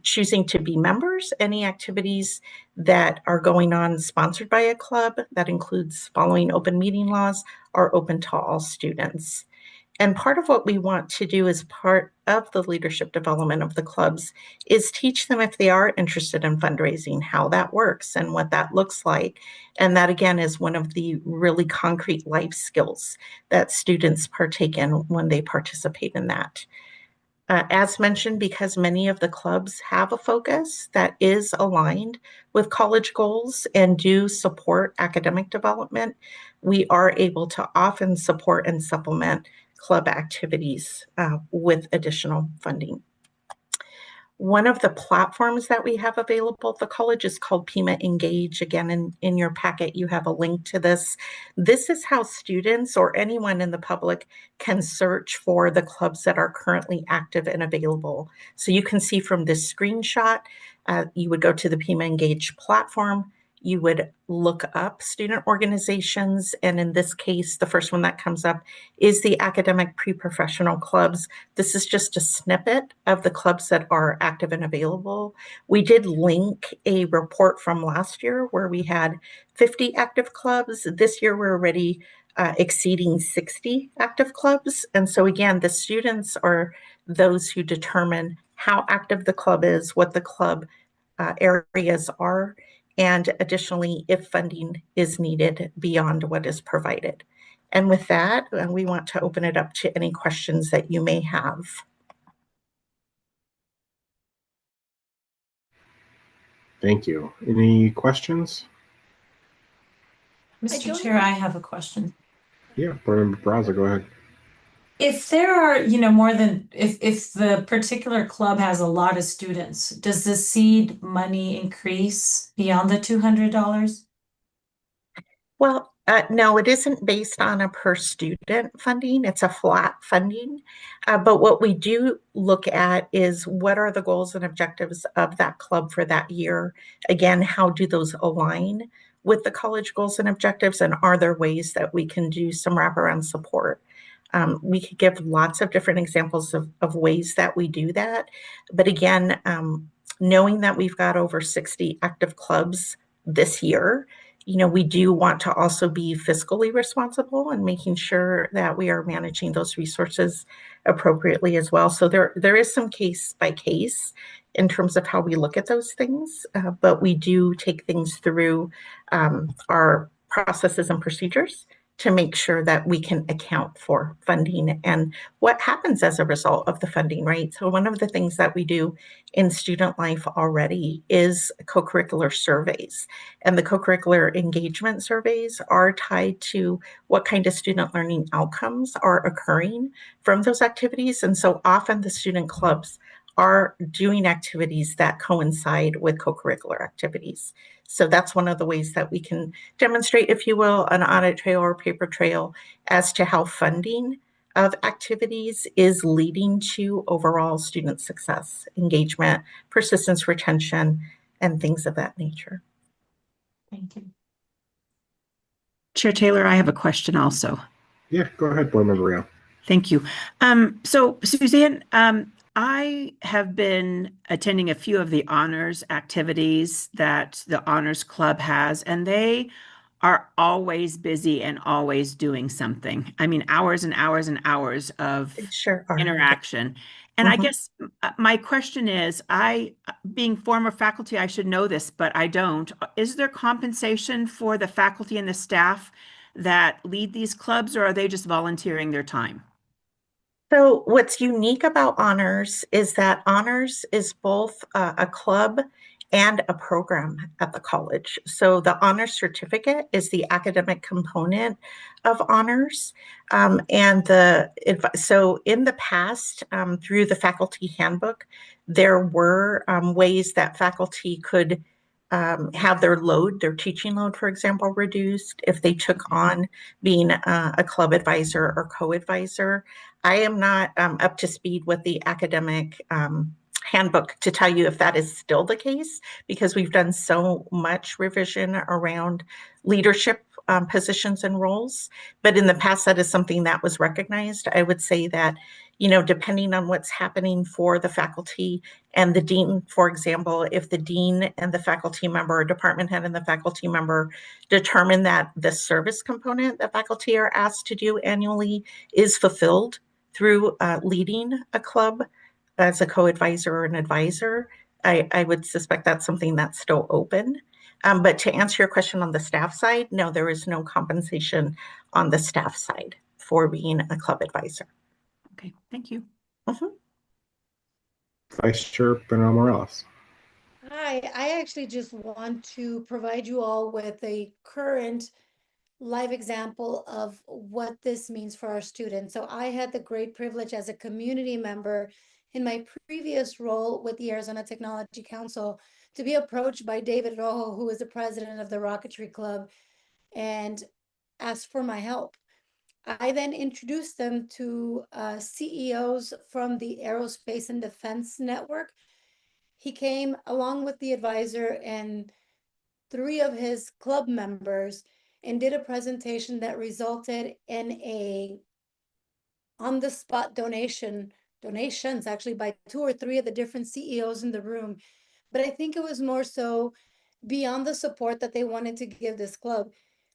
choosing to be members. Any activities that are going on sponsored by a club, that includes following open meeting laws, are open to all students. And part of what we want to do as part of the leadership development of the clubs is teach them, if they are interested in fundraising, how that works and what that looks like. And that, again, is one of the really concrete life skills that students partake in when they participate in that. As mentioned, because many of the clubs have a focus that is aligned with college goals and do support academic development, we are able to often support and supplement club activities with additional funding. One of the platforms that we have available at the college is called Pima Engage. Again, in your packet, you have a link to this. This is how students or anyone in the public can search for the clubs that are currently active and available. So you can see from this screenshot, you would go to the Pima Engage platform. You would look up student organizations. And in this case, the first one that comes up is the academic pre-professional clubs. This is just a snippet of the clubs that are active and available. We did link a report from last year where we had 50 active clubs. This year, we're already exceeding 60 active clubs. And so again, the students are those who determine how active the club is, what the club areas are, and additionally, if funding is needed beyond what is provided. And with that, we want to open it up to any questions that you may have. Thank you. Any questions? Mr. Chair, I have a question. Yeah, Board Member Braza, go ahead. If there are, more than, if the particular club has a lot of students, does the seed money increase beyond the $200? Well, no, it isn't based on a per student funding. It's a flat funding. But what we do look at is what are the goals and objectives of that club for that year? Again, how do those align with the college goals and objectives? And are there ways that we can do some wraparound support? We could give lots of different examples of ways that we do that. But again, knowing that we've got over 60 active clubs this year, we do want to also be fiscally responsible and making sure that we are managing those resources appropriately as well. So there is some case by case in terms of how we look at those things, but we do take things through our processes and procedures to make sure that we can account for funding and what happens as a result of the funding, right? So one of the things that we do in student life already is co-curricular surveys. And the co-curricular engagement surveys are tied to what kind of student learning outcomes are occurring from those activities. And so often the student clubs are doing activities that coincide with co-curricular activities. So that's one of the ways that we can demonstrate, if you will, an audit trail or paper trail as to how funding of activities is leading to overall student success, engagement, persistence, retention, and things of that nature. Thank you. Chair Taylor, I have a question also. Yeah, go ahead, Board Member Rio. Thank you. So Suzanne, I have been attending a few of the honors activities that the Honors Club has, and they are always busy and always doing something. I mean, hours and hours and hours of Sure are. interaction. And I guess my question is, being former faculty, I should know this, but I don't. Is there compensation for the faculty and the staff that lead these clubs, or are they just volunteering their time? So what's unique about honors is that honors is both a club and a program at the college. So the honors certificate is the academic component of honors. So in the past, through the faculty handbook, there were ways that faculty could have their teaching load, for example, reduced if they took on being a club advisor or co-advisor. I am not up to speed with the academic handbook to tell you if that is still the case, because we've done so much revision around leadership positions and roles. But in the past, that is something that was recognized. I would say that, depending on what's happening for the faculty and the dean, for example, if the dean and the faculty member, or department head and the faculty member determine that the service component that faculty are asked to do annually is fulfilled through leading a club as a co-advisor or an advisor, I would suspect that's something that's still open. But to answer your question on the staff side, no, there is no compensation on the staff side for being a club advisor. Okay, thank you. Vice Chair Bernal-Morales. Hi, I actually just want to provide you all with a current live example of what this means for our students. So I had the great privilege as a community member in my previous role with the Arizona Technology Council to be approached by David Rojo, who is the president of the Rocketry Club, and asked for my help. I then introduced them to CEOs from the Aerospace and Defense Network. He came along with the advisor and 3 of his club members and did a presentation that resulted in a on-the-spot donations actually by 2 or 3 of the different CEOs in the room. But I think it was more so beyond the support that they wanted to give this club.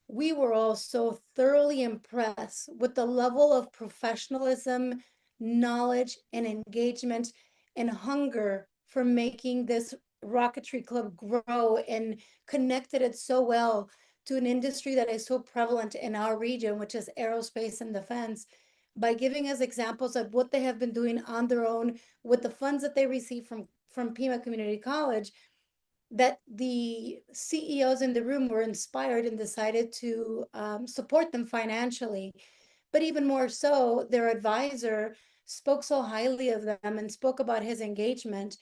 We were all so thoroughly impressed with the level of professionalism, knowledge, and engagement and hunger for making this rocketry club grow, and connected it so well to an industry that is so prevalent in our region, which is aerospace and defense, by giving us examples of what they have been doing on their own with the funds that they receive from Pima Community College, that the CEOs in the room were inspired and decided to support them financially. but even more so, their advisor spoke so highly of them and spoke about his engagement.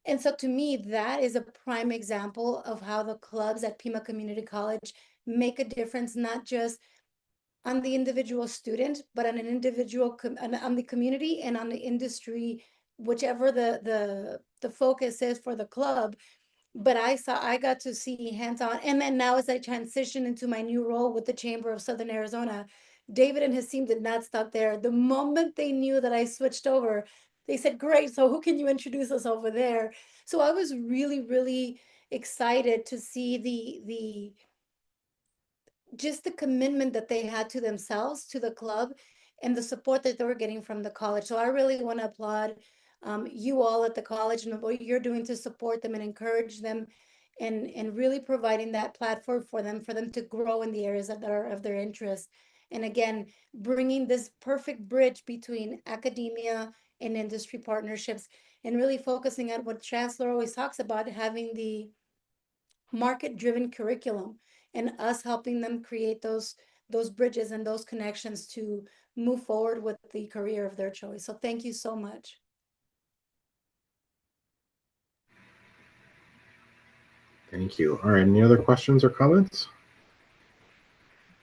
And so to me, that is a prime example of how the clubs at Pima Community College make a difference, not just on the individual student, but on an individual, on the community and on the industry, whichever the focus is for the club. But I got to see hands-on. And then now as I transition into my new role with the Chamber of Southern Arizona, David and his team did not stop there. The moment they knew that I switched over, they said, great, so who can you introduce us over there? So I was really, really excited to see the just the commitment that they had to themselves, to the club, and the support that they were getting from the college. So I really want to applaud you all at the college and what you're doing to support them and encourage them, and really providing that platform for them to grow in the areas that are of their interest. And again, bringing this perfect bridge between academia and industry partnerships, and really focusing on what Chancellor always talks about, having the market-driven curriculum, and us helping them create those bridges and those connections to move forward with the career of their choice. So thank you so much. Thank you. All right, any other questions or comments?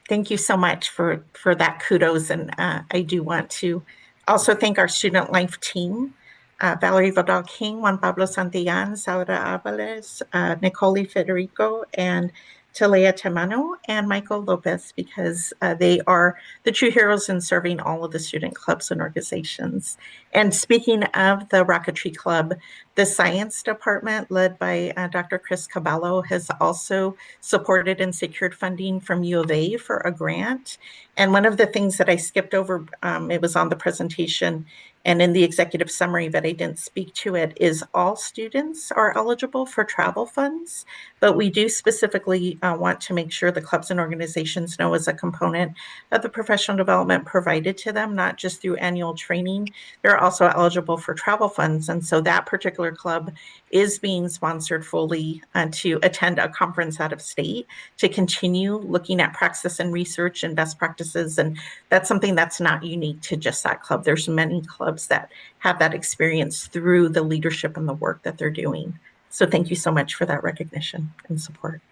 Thank you so much for that kudos. And I do want to also thank our student life team, Valerie Vidal-King, Juan Pablo Santillan, Saura Avalos, Nicole Federico, and Talea Temano, and Michael Lopez, because they are the true heroes in serving all of the student clubs and organizations. And speaking of the Rocketry Club, the science department led by Dr. Chris Caballo has also supported and secured funding from U of A for a grant. And one of the things that I skipped over, it was on the presentation and in the executive summary, but I didn't speak to it, is all students are eligible for travel funds, but we do specifically want to make sure the clubs and organizations know as a component of the professional development provided to them, not just through annual training, they're also eligible for travel funds. And so that particular club is being sponsored fully to attend a conference out of state to continue looking at praxis and research and best practices. And that's something that's not unique to just that club. There's many clubs that have that experience through the leadership and the work that they're doing. So thank you so much for that recognition and support.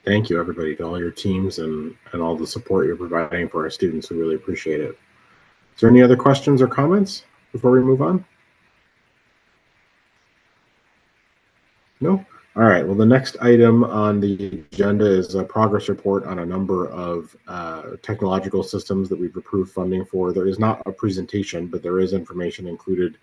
Thank you, everybody, to all your teams and all the support you're providing for our students. We really appreciate it. Is there any other questions or comments before we move on? No? All right. Well, the next item on the agenda is a progress report on a number of technological systems that we've approved funding for. There is not a presentation, but there is information included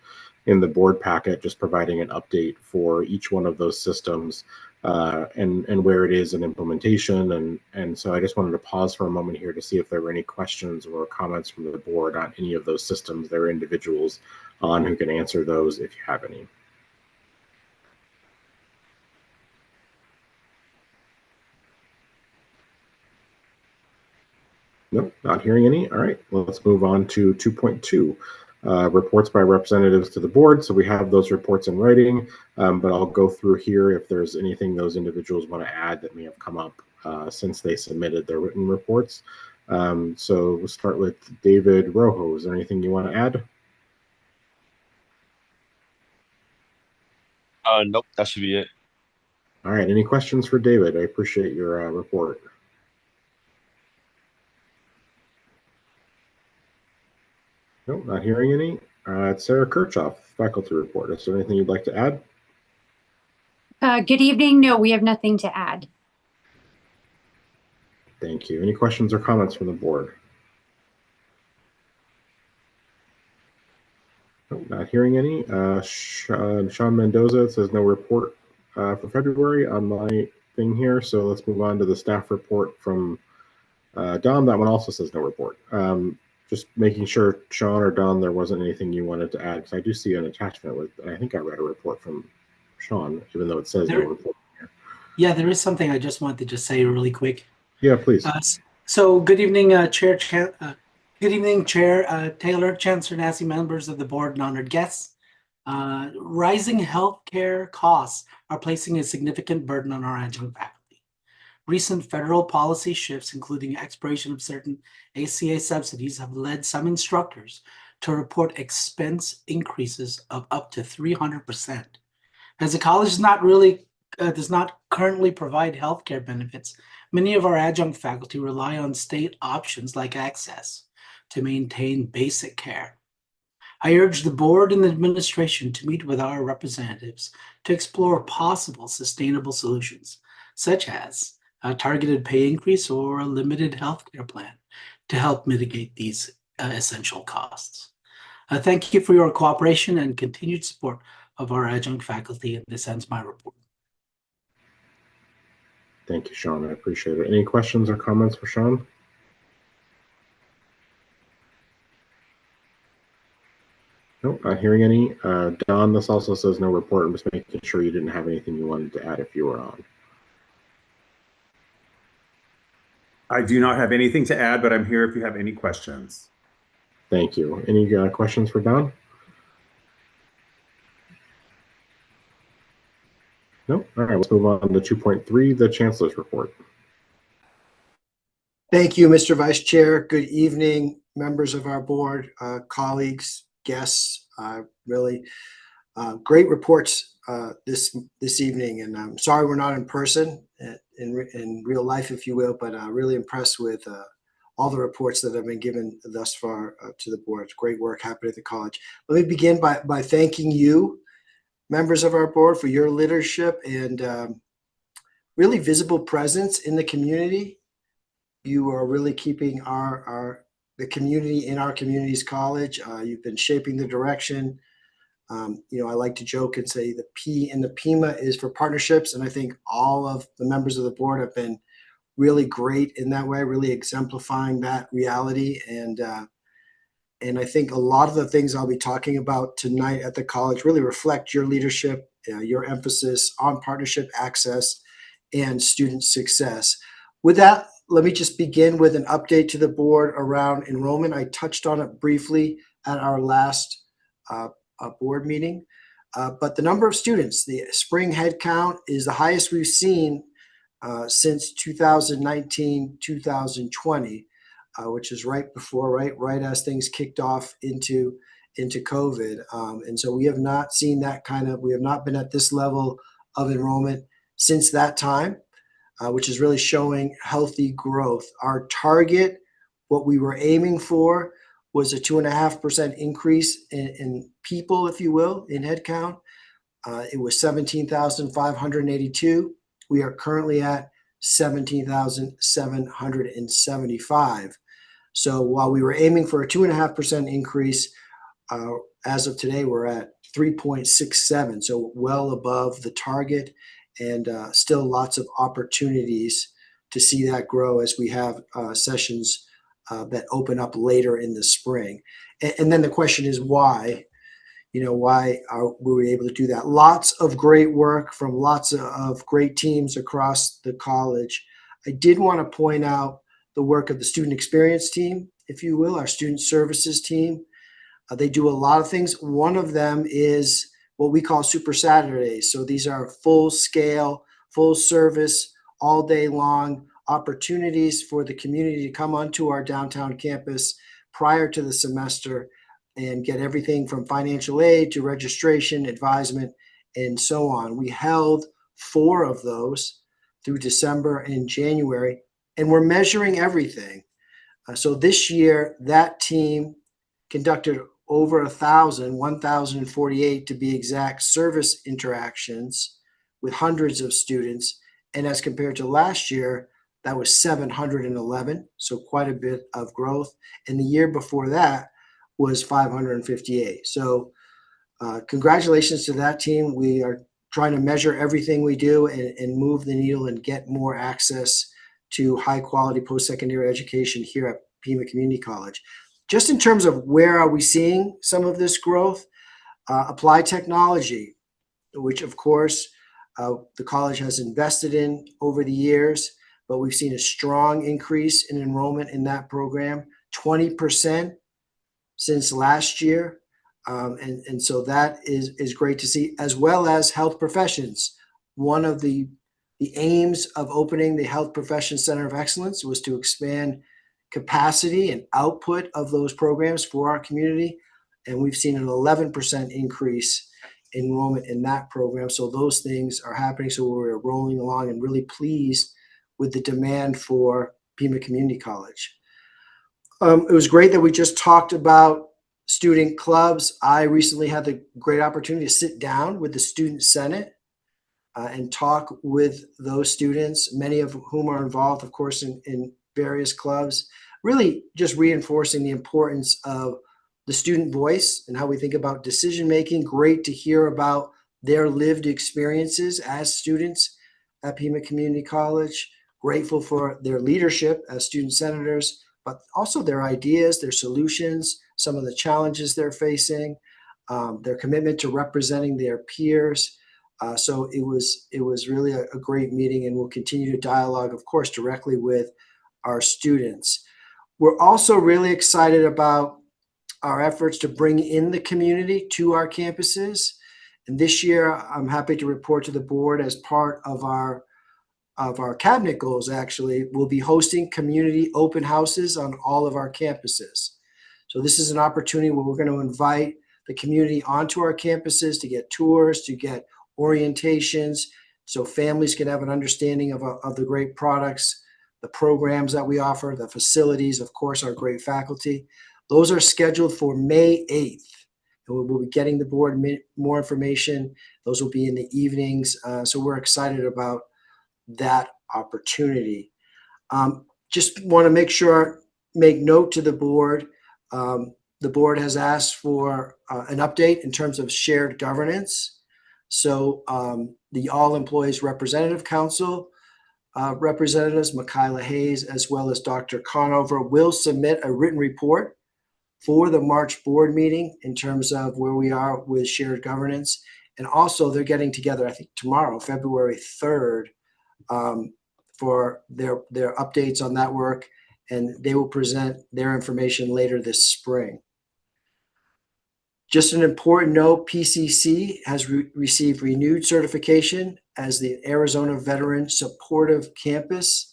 in the board packet, just providing an update for each one of those systems and where it is in implementation. And so I just wanted to pause for a moment here to see if there were any questions or comments from the board on any of those systems. There are individuals on who can answer those if you have any. Nope, not hearing any. All right, well, let's move on to 2.2, reports by representatives to the board. So we have those reports in writing, but I'll go through here if there's anything those individuals want to add that may have come up since they submitted their written reports. So we'll start with David Rojo. Is there anything you want to add? Nope, that should be it. All right, any questions for David? I appreciate your report. Nope, not hearing any. It's Sarah Kirchhoff, faculty report. Is there anything you'd like to add? Good evening. No, we have nothing to add. Thank you. Any questions or comments from the board? Nope, not hearing any. Sean Mendoza says no report for February on my thing here. So let's move on to the staff report from Don. That one also says no report. Just making sure, Sean or Don, there wasn't anything you wanted to add, because I do see an attachment with, and I think I read a report from Sean, even though it says no report here. Yeah, there is something I just wanted to say really quick. Yeah, please. So good evening, Chair. Good evening, Chair Taylor, Chancellor Nassi, members of the board, and honored guests. Rising healthcare costs are placing a significant burden on our adjunct faculty. Recent federal policy shifts, including expiration of certain ACA subsidies, have led some instructors to report expense increases of up to 300%. As the college does not currently provide healthcare benefits, many of our adjunct faculty rely on state options like access to maintain basic care. I urge the board and the administration to meet with our representatives to explore possible sustainable solutions, such as a targeted pay increase or a limited healthcare plan to help mitigate these essential costs. Thank you for your cooperation and continued support of our adjunct faculty, and this ends my report. Thank you, Sean. I appreciate it. Any questions or comments for Sean? Nope, not hearing any. Don, this also says no report. I'm just making sure you didn't have anything you wanted to add if you were on. I do not have anything to add, but I'm here if you have any questions. Thank you. Any questions for Don? No? All right, let's move on to 2.3, the Chancellor's report. Thank you, Mr. Vice Chair. Good evening, members of our board, colleagues, guests. Really great reports this evening, and I'm sorry we're not in person, in real life, if you will, but really impressed with all the reports that have been given thus far to the board. It's great work happening at the college. Let me begin by thanking you, members of our board, for your leadership and really visible presence in the community. You are really keeping the community in our community's college. You've been shaping the direction. I like to joke and say the P in the Pima is for partnerships, and I think all of the members of the board have been really great in that way, really exemplifying that reality. And I think a lot of the things I'll be talking about tonight at the college really reflect your leadership, your emphasis on partnership access and student success. With that, let me just begin with an update to the board around enrollment. I touched on it briefly at our last board meeting, but the number of students, the spring head count is the highest we've seen since 2019, 2020, which is right as things kicked off into COVID. And so we have not seen we have not been at this level of enrollment since that time. Which is really showing healthy growth. Our target, what we were aiming for, was a 2.5% increase in people, if you will, in headcount. It was 17,582. We are currently at 17,775. So while we were aiming for a 2.5% increase, as of today, we're at 3.67, so well above the target. And still lots of opportunities to see that grow as we have sessions that open up later in the spring. And then the question is why? Why were we able to do that? Lots of great work from lots of great teams across the college. I did want to point out the work of the student experience team, if you will, our student services team. They do a lot of things. One of them is what we call Super Saturdays. So these are full scale, full service, all day long opportunities for the community to come onto our downtown campus prior to the semester and get everything from financial aid to registration, advisement, and so on. We held 4 of those through December and January, and we're measuring everything. So this year, that team conducted over 1,048 to be exact, service interactions with hundreds of students. And as compared to last year, that was 711, so quite a bit of growth. And the year before that was 558. So congratulations to that team. We are trying to measure everything we do and move the needle and get more access to high quality post-secondary education here at Pima Community College. Just in terms of where are we seeing some of this growth, applied technology, which of course the college has invested in over the years, but we've seen a strong increase in enrollment in that program, 20% since last year. And so that is great to see, as well as health professions. One of the The aims of opening the Health Profession Center of Excellence was to expand capacity and output of those programs for our community. And we've seen an 11% increase in enrollment in that program. So those things are happening. So we're rolling along and really pleased with the demand for Pima Community College. It was great that we just talked about student clubs. I recently had the great opportunity to sit down with the Student Senate and talk with those students, many of whom are involved, of course, in various clubs, really just reinforcing the importance of the student voice and how we think about decision making. Great to hear about their lived experiences as students at Pima Community College. Grateful for their leadership as student senators, but also their ideas, their solutions, some of the challenges they're facing, their commitment to representing their peers. So it was really a great meeting, and we'll continue to dialogue, of course, directly with our students. We're also really excited about our efforts to bring in the community to our campuses. And this year, I'm happy to report to the board, as part of our cabinet goals, actually, we'll be hosting community open houses on all of our campuses. So this is an opportunity where we're going to invite the community onto our campuses to get tours, to get orientations, so families can have an understanding of the great products, the programs that we offer, the facilities, of course, our great faculty. Those are scheduled for May 8th. And we'll be getting the board more information. Those will be in the evenings. So we're excited about that opportunity. Just want to make note to the board. The board has asked for an update in terms of shared governance. So the All Employees Representative Council representatives, Michaela Hayes, as well as Dr. Conover, will submit a written report for the March board meeting in terms of where we are with shared governance. And also they're getting together, I think tomorrow, February 3rd, for their updates on that work. And they will present their information later this spring. Just an important note, PCC has received renewed certification as the Arizona Veteran Supportive Campus.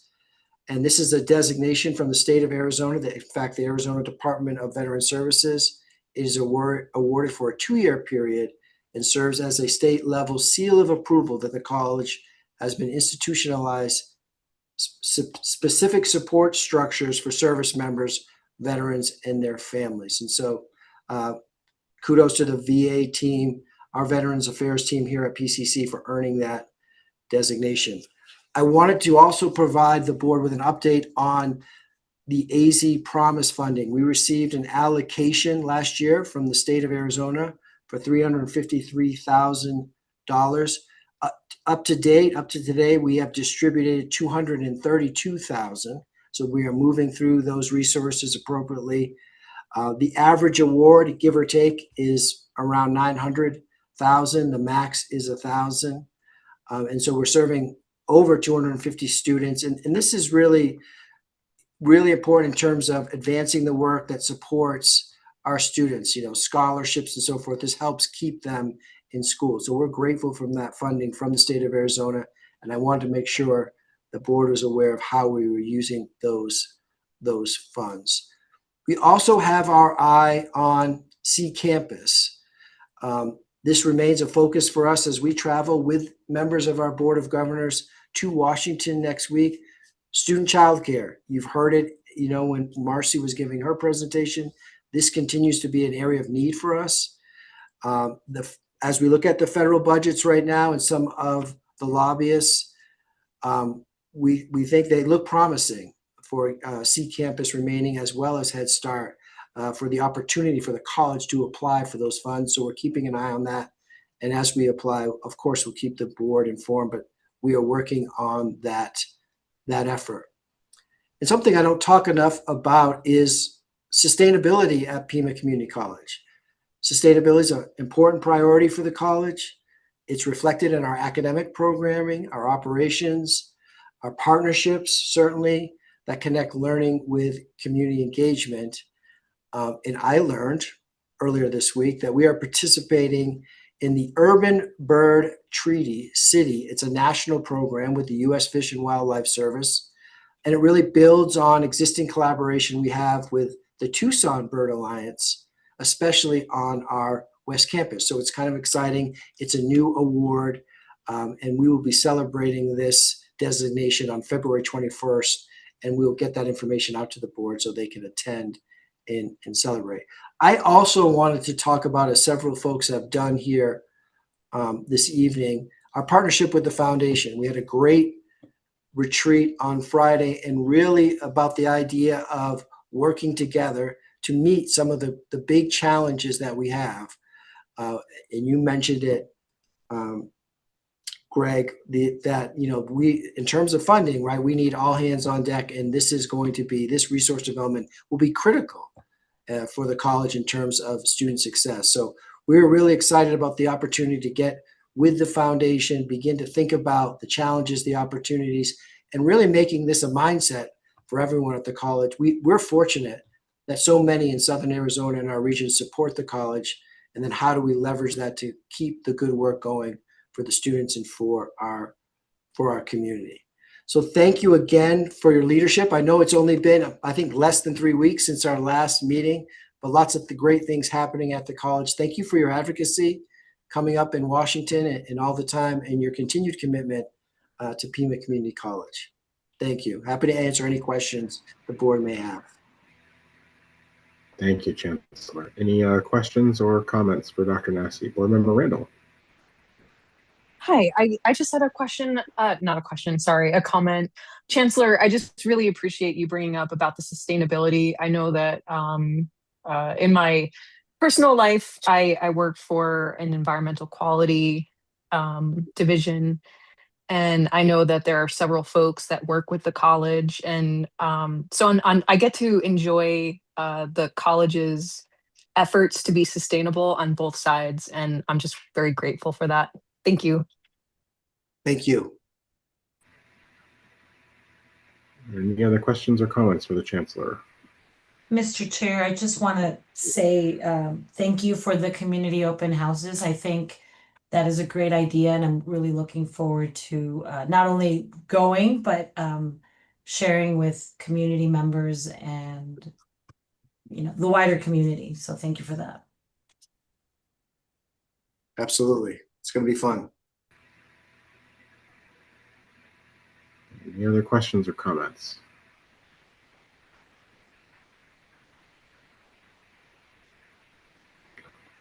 And this is a designation from the state of Arizona that, in fact, the Arizona Department of Veteran Services is awarded for a 2-year period and serves as a state-level seal of approval that the college has been institutionalized specific support structures for service members, veterans, and their families. And so kudos to the VA team, our Veterans Affairs team here at PCC, for earning that designation. I wanted to also provide the board with an update on the AZ Promise funding. We received an allocation last year from the state of Arizona for $353,000. Up to today, we have distributed $232,000. So we are moving through those resources appropriately. The average award, give or take, is around $900,000. The max is $1,000. And so we're serving over 250 students. And this is really, really important in terms of advancing the work that supports our students, scholarships and so forth. This helps keep them in school. So we're grateful for that funding from the state of Arizona. And I wanted to make sure the board was aware of how we were using those funds. We also have our eye on C Campus. This remains a focus for us as we travel with members of our Board of Governors to Washington next week. Student childcare, you've heard it, when Marcy was giving her presentation. This continues to be an area of need for us. As we look at the federal budgets right now and some of the lobbyists, we think they look promising for C Campus remaining, as well as Head Start, for the opportunity for the college to apply for those funds. So we're keeping an eye on that. And as we apply, of course, we'll keep the board informed, but we are working on that effort. And something I don't talk enough about is sustainability at Pima Community College. Sustainability is an important priority for the college. It's reflected in our academic programming, our operations, our partnerships, certainly, that connect learning with community engagement. And I learned earlier this week that we are participating in the Urban Bird Treaty City. It's a national program with the U.S. Fish and Wildlife Service, and it really builds on existing collaboration we have with the Tucson Bird Alliance, especially on our West Campus. So it's kind of exciting. It's a new award, and we will be celebrating this designation on February 21st, and we will get that information out to the board so they can attend and celebrate. I also wanted to talk about, as several folks have done here this evening, our partnership with the foundation. We had a great retreat on Friday, and really about the idea of working together to meet some of the big challenges that we have. And you mentioned it, Greg, that, you know, we, in terms of funding, right, we need all hands on deck, and this is going to be, this resource development will be critical for the college in terms of student success. So we're really excited about the opportunity to get with the foundation, begin to think about the challenges, the opportunities, and really making this a mindset for everyone at the college. We're fortunate that so many in Southern Arizona and our region support the college, and then how do we leverage that to keep the good work going for the students and for our community. So thank you again for your leadership. I know it's only been, I think, less than 3 weeks since our last meeting, but lots of the great things happening at the college. Thank you for your advocacy coming up in Washington and all the time, and your continued commitment to Pima Community College. Thank you. Happy to answer any questions the board may have. Thank you, Chancellor. Any questions or comments for Dr. Nassi? Board Member Randall. Hi, I just had a question, not a question, sorry, a comment. Chancellor, I just really appreciate you bringing up about the sustainability. I know that in my personal life, I work for an environmental quality division, and I know that there are several folks that work with the college, and so I get to enjoy the college's efforts to be sustainable on both sides, and I'm just very grateful for that. Thank you. Thank you. Any other questions or comments for the Chancellor? Mr. Chair, I just want to say thank you for the community open houses. I think that is a great idea, and I'm really looking forward to not only going, but sharing with community members and, you know, the wider community. So thank you for that. Absolutely. It's going to be fun. Any other questions or comments?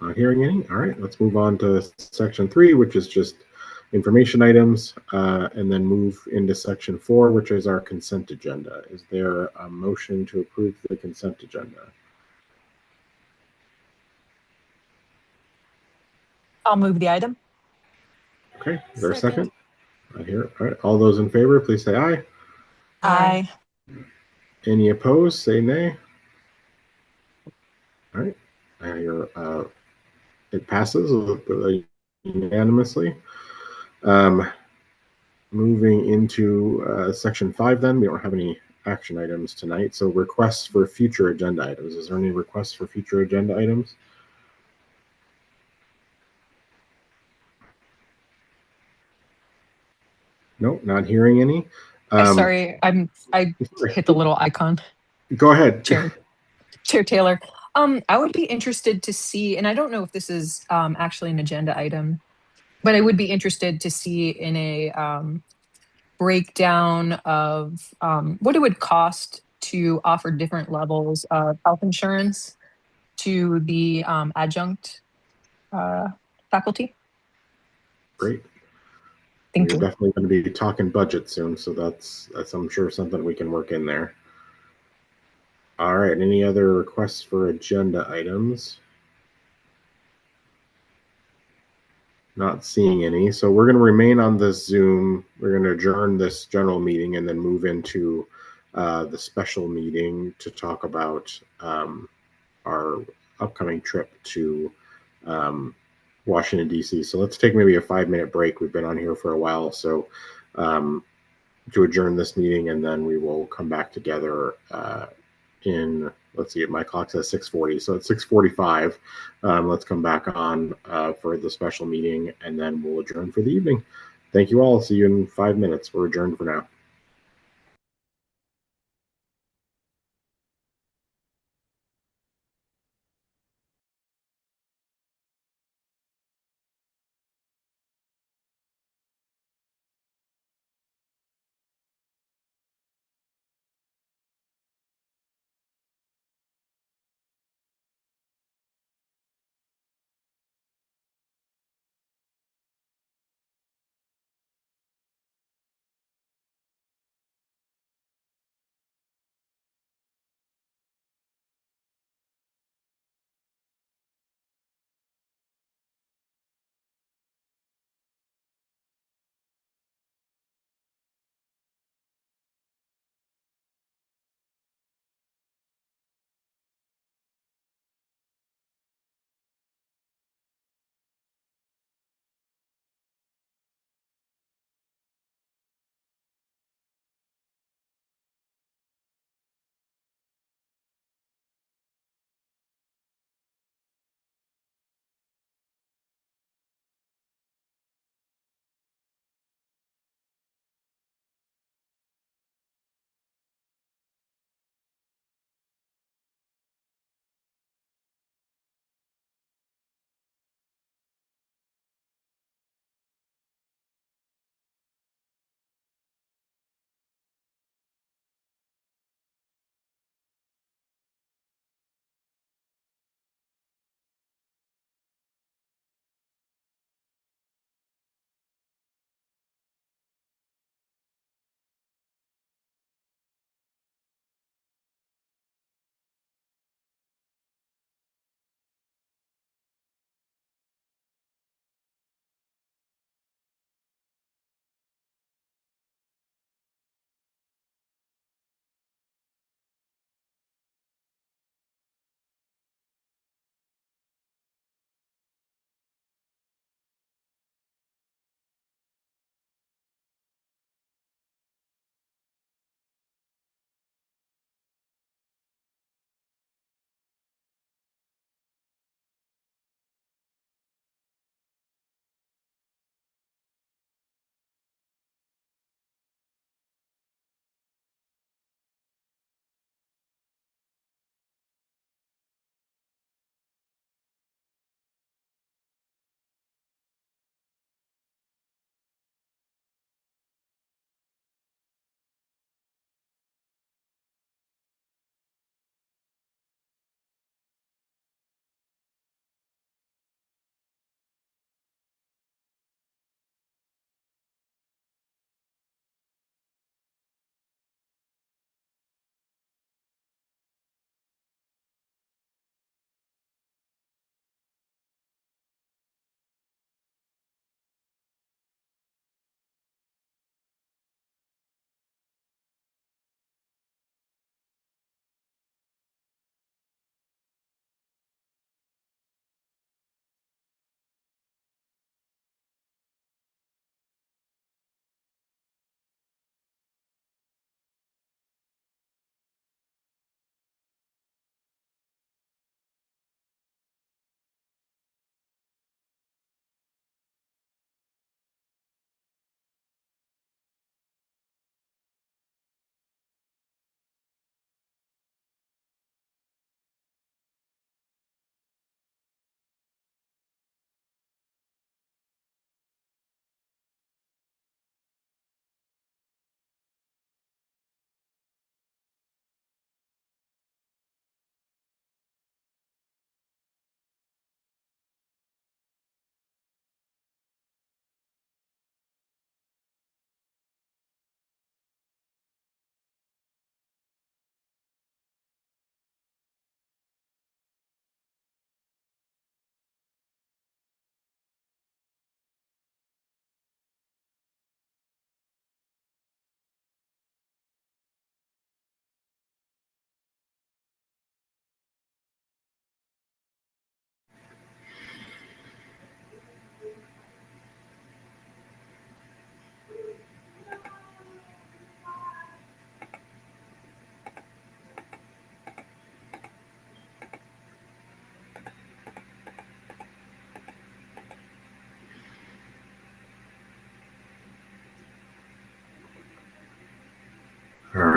Not hearing any. All right, let's move on to section 3, which is just information items, and then move into section 4, which is our consent agenda. Is there a motion to approve the consent agenda? I'll move the item. Okay, is there a second? I hear it. All right, all those in favor, please say aye. Aye. Any opposed, say nay. All right, it passes unanimously. Moving into section 5, then we don't have any action items tonight. So requests for future agenda items. Is there any requests for future agenda items? Nope, not hearing any. Sorry, I hit the little icon. Go ahead, Chair Taylor. I would be interested to see, and I don't know if this is actually an agenda item, but I would be interested to see in a breakdown of what it would cost to offer different levels of health insurance to the adjunct faculty. Great. Thank you. We're definitely going to be talking budget soon, so that's I'm sure something we can work in there. All right, any other requests for agenda items? Not seeing any, so we're going to remain on this Zoom. We're going to adjourn this general meeting and then move into the special meeting to talk about our upcoming trip to Washington, D.C. So let's take maybe a 5-minute break. We've been on here for a while, so to adjourn this meeting, and then we will come back together in let's see, my clock says 6:40. So at 6:45, let's come back on for the special meeting, and then we'll adjourn for the evening. Thank you all. See you in 5 minutes. We're adjourned for now.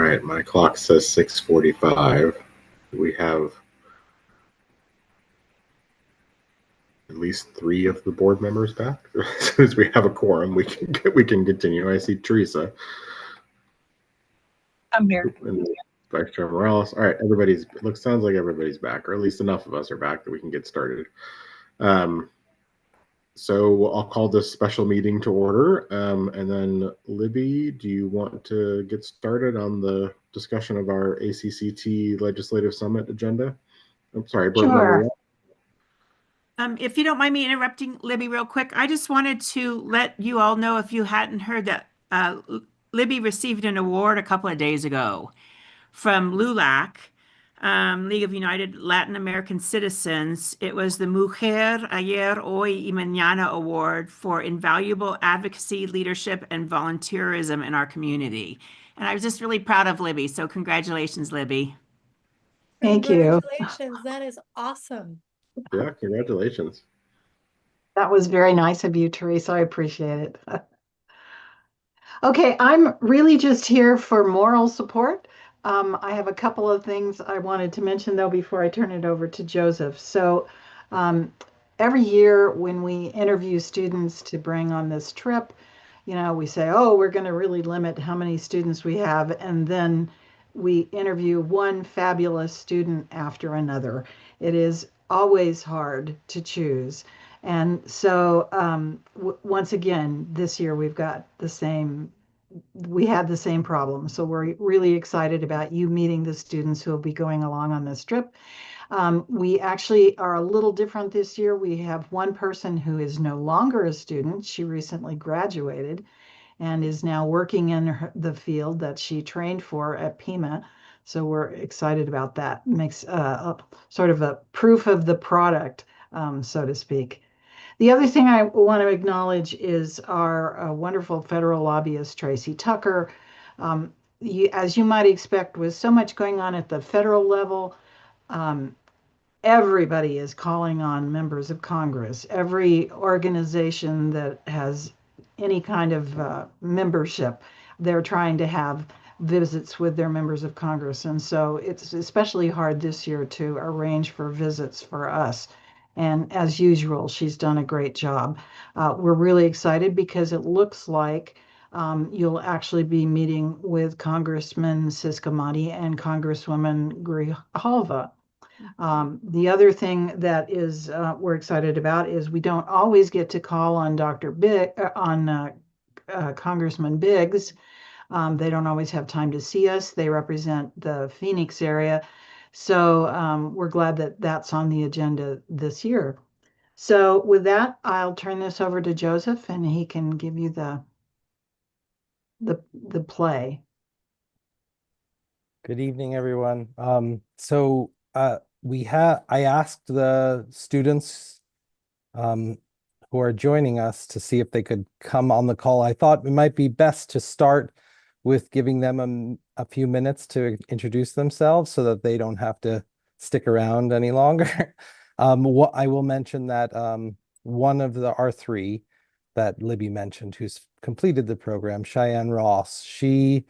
right, my clock says 6:45. We have at least 3 of the board members back. As soon as we have a quorum, we can continue. I see Teresa. I'm here. And Vice Chair Morales. All right, sounds like everybody's back, or at least enough of us are back that we can get started. So I'll call this special meeting to order. And then Libby, do you want to get started on the discussion of our ACCT Legislative Summit agenda? I'm sorry, board member. If you don't mind me interrupting, Libby, real quick, I just wanted to let you all know, if you hadn't heard, that Libby received an award a couple of days ago from LULAC, League of United Latin American Citizens. It was the Mujer Ayer, Hoy y Mañana Award for invaluable advocacy, leadership, and volunteerism in our community. And I was just really proud of Libby. So congratulations, Libby. Thank you. Congratulations. That is awesome. Yeah, congratulations. That was very nice of you, Teresa. I appreciate it. Okay, I'm really just here for moral support. I have a couple of things I wanted to mention, though, before I turn it over to Joseph. So every year when we interview students to bring on this trip, we say, oh, we're going to really limit how many students we have. And then we interview one fabulous student after another. It is always hard to choose. And so once again, this year we had the same problem. So we're really excited about you meeting the students who will be going along on this trip. We actually are a little different this year. We have one person who is no longer a student. She recently graduated and is now working in the field that she trained for at Pima. So we're excited about that. Makes sort of a proof of the product, so to speak. The other thing I want to acknowledge is our wonderful federal lobbyist, Tracy Tucker. As you might expect, with so much going on at the federal level, everybody is calling on members of Congress. Every organization that has any kind of membership, they're trying to have visits with their members of Congress. And so it's especially hard this year to arrange for visits for us. And as usual, she's done a great job. We're really excited because it looks like you'll actually be meeting with Congressman Siscamati and Congresswoman Grijalva. The other thing that is we're excited about is we don't always get to call on Congressman Biggs. They don't always have time to see us. They represent the Phoenix area. So we're glad that that's on the agenda this year. So with that, I'll turn this over to Joseph and he can give you the play. Good evening, everyone. I asked the students who are joining us to see if they could come on the call. I thought it might be best to start with giving them a few minutes to introduce themselves so that they don't have to stick around any longer. What I will mention that one of the R3 that Libby mentioned, who's completed the program, Cheyenne Ross, she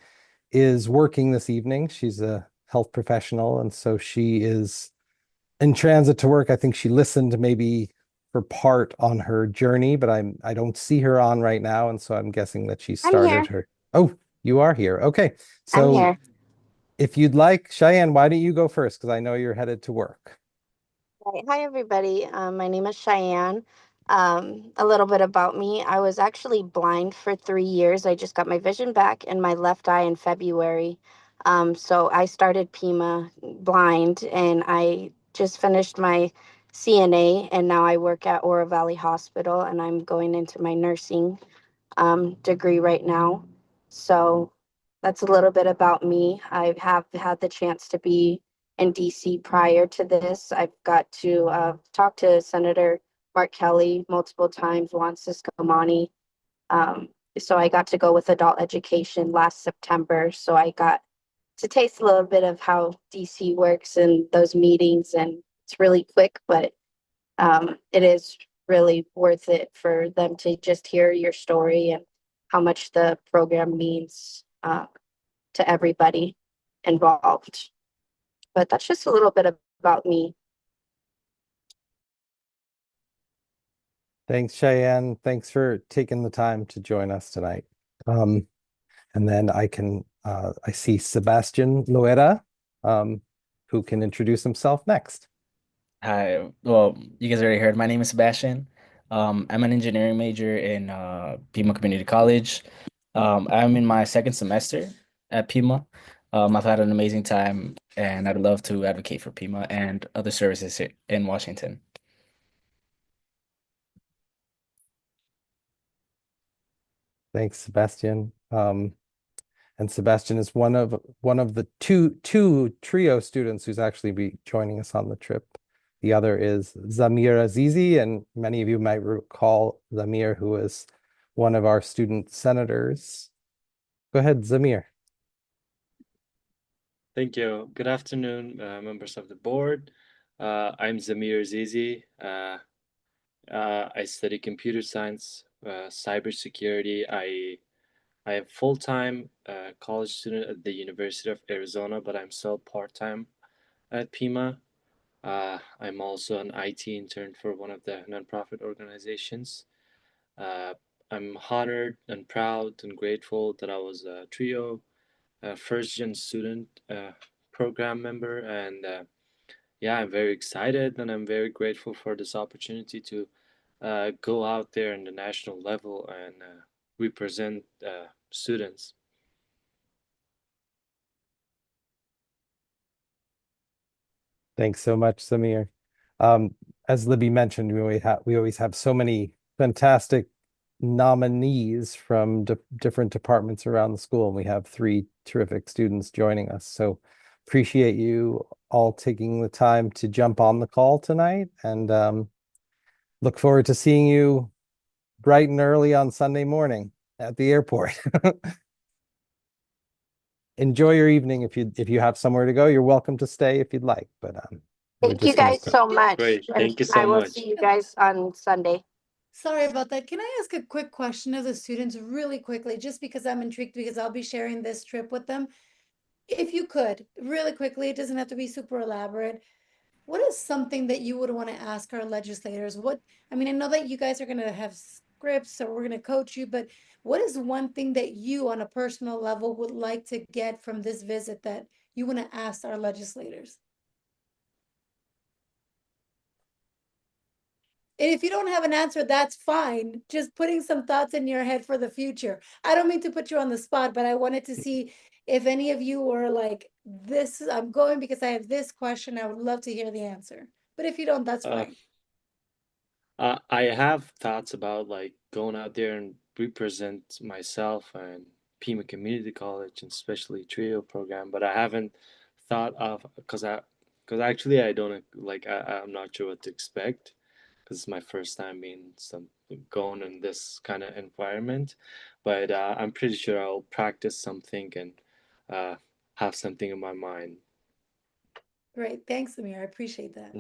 is working this evening. She's a health professional, and so she is in transit to work. I think she listened maybe for part on her journey, but I don't see her on right now, and so I'm guessing that she started her. Oh, you are here. Okay, so I'm here. If you'd like, Cheyenne, why don't you go first? Because I know you're headed to work. Right. Hi, everybody. My name is Cheyenne. A little bit about me. I was actually blind for 3 years. I just got my vision back in my left eye in February. So I started Pima blind, and I just finished my CNA, and now I work at Oro Valley Hospital, and I'm going into my nursing degree right now. So that's a little bit about me. I have had the chance to be in DC prior to this. I've got to talk to Senator Mark Kelly multiple times, Juan Siscomani. So I got to go with adult education last September. So I got to taste a little bit of how DC works and those meetings. And it's really quick, but it is really worth it for them to just hear your story and how much the program means to everybody. involved. But that's just a little bit about me. Thanks, Cheyenne. Thanks for taking the time to join us tonight. And then I see Sebastian Loera, who can introduce himself next. Hi. Well, you guys already heard. My name is Sebastian. I'm an engineering major in Pima Community College. I'm in my second semester at Pima. I've had an amazing time, and I'd love to advocate for Pima and other services here in Washington. Thanks, Sebastian. And Sebastian is one of the two trio students who's actually be joining us on the trip. The other is Zamir Azizi, and many of you might recall Zamir, who is one of our student senators. Go ahead, Zamir. Thank you. Good afternoon, members of the board. I'm Zamir Azizi. I study computer science, cybersecurity. I am full-time college student at the University of Arizona, but I'm still part-time at Pima. I'm also an IT intern for one of the nonprofit organizations. I'm honored and proud and grateful that I was a trio first-gen student program member, and yeah, I'm very excited and I'm very grateful for this opportunity to go out there in the national level and represent students. Thanks so much, Samir. As Libby mentioned, we always have so many fantastic nominees from different departments around the school, and we have 3 terrific students joining us. So appreciate you all taking the time to jump on the call tonight, and look forward to seeing you bright and early on Sunday morning at the airport. Enjoy your evening. If you have somewhere to go, you're welcome to stay if you'd like. But Thank you guys so much. Great. Thank you And so I will much. see you guys on Sunday. Sorry about that. Can I ask a quick question of the students really quickly, just because I'm intrigued, because I'll be sharing this trip with them. If you could, really quickly, it doesn't have to be super elaborate. What is something that you would want to ask our legislators? I mean, I know that you guys are going to have scripts, so we're going to coach you, but what is one thing that you on a personal level would like to get from this visit that you want to ask our legislators? And if you don't have an answer, that's fine. Just putting some thoughts in your head for the future. I don't mean to put you on the spot, but I wanted to see if any of you were like, I'm going because I have this question. I would love to hear the answer. But if you don't, that's fine. I have thoughts about like going out there and represent myself and Pima Community College and especially trio program, but I haven't thought of because actually I don't I'm not sure what to expect because it's my first time going in this kind of environment, but I'm pretty sure I'll practice something and have something in my mind. Great. Thanks, Amir. I appreciate that.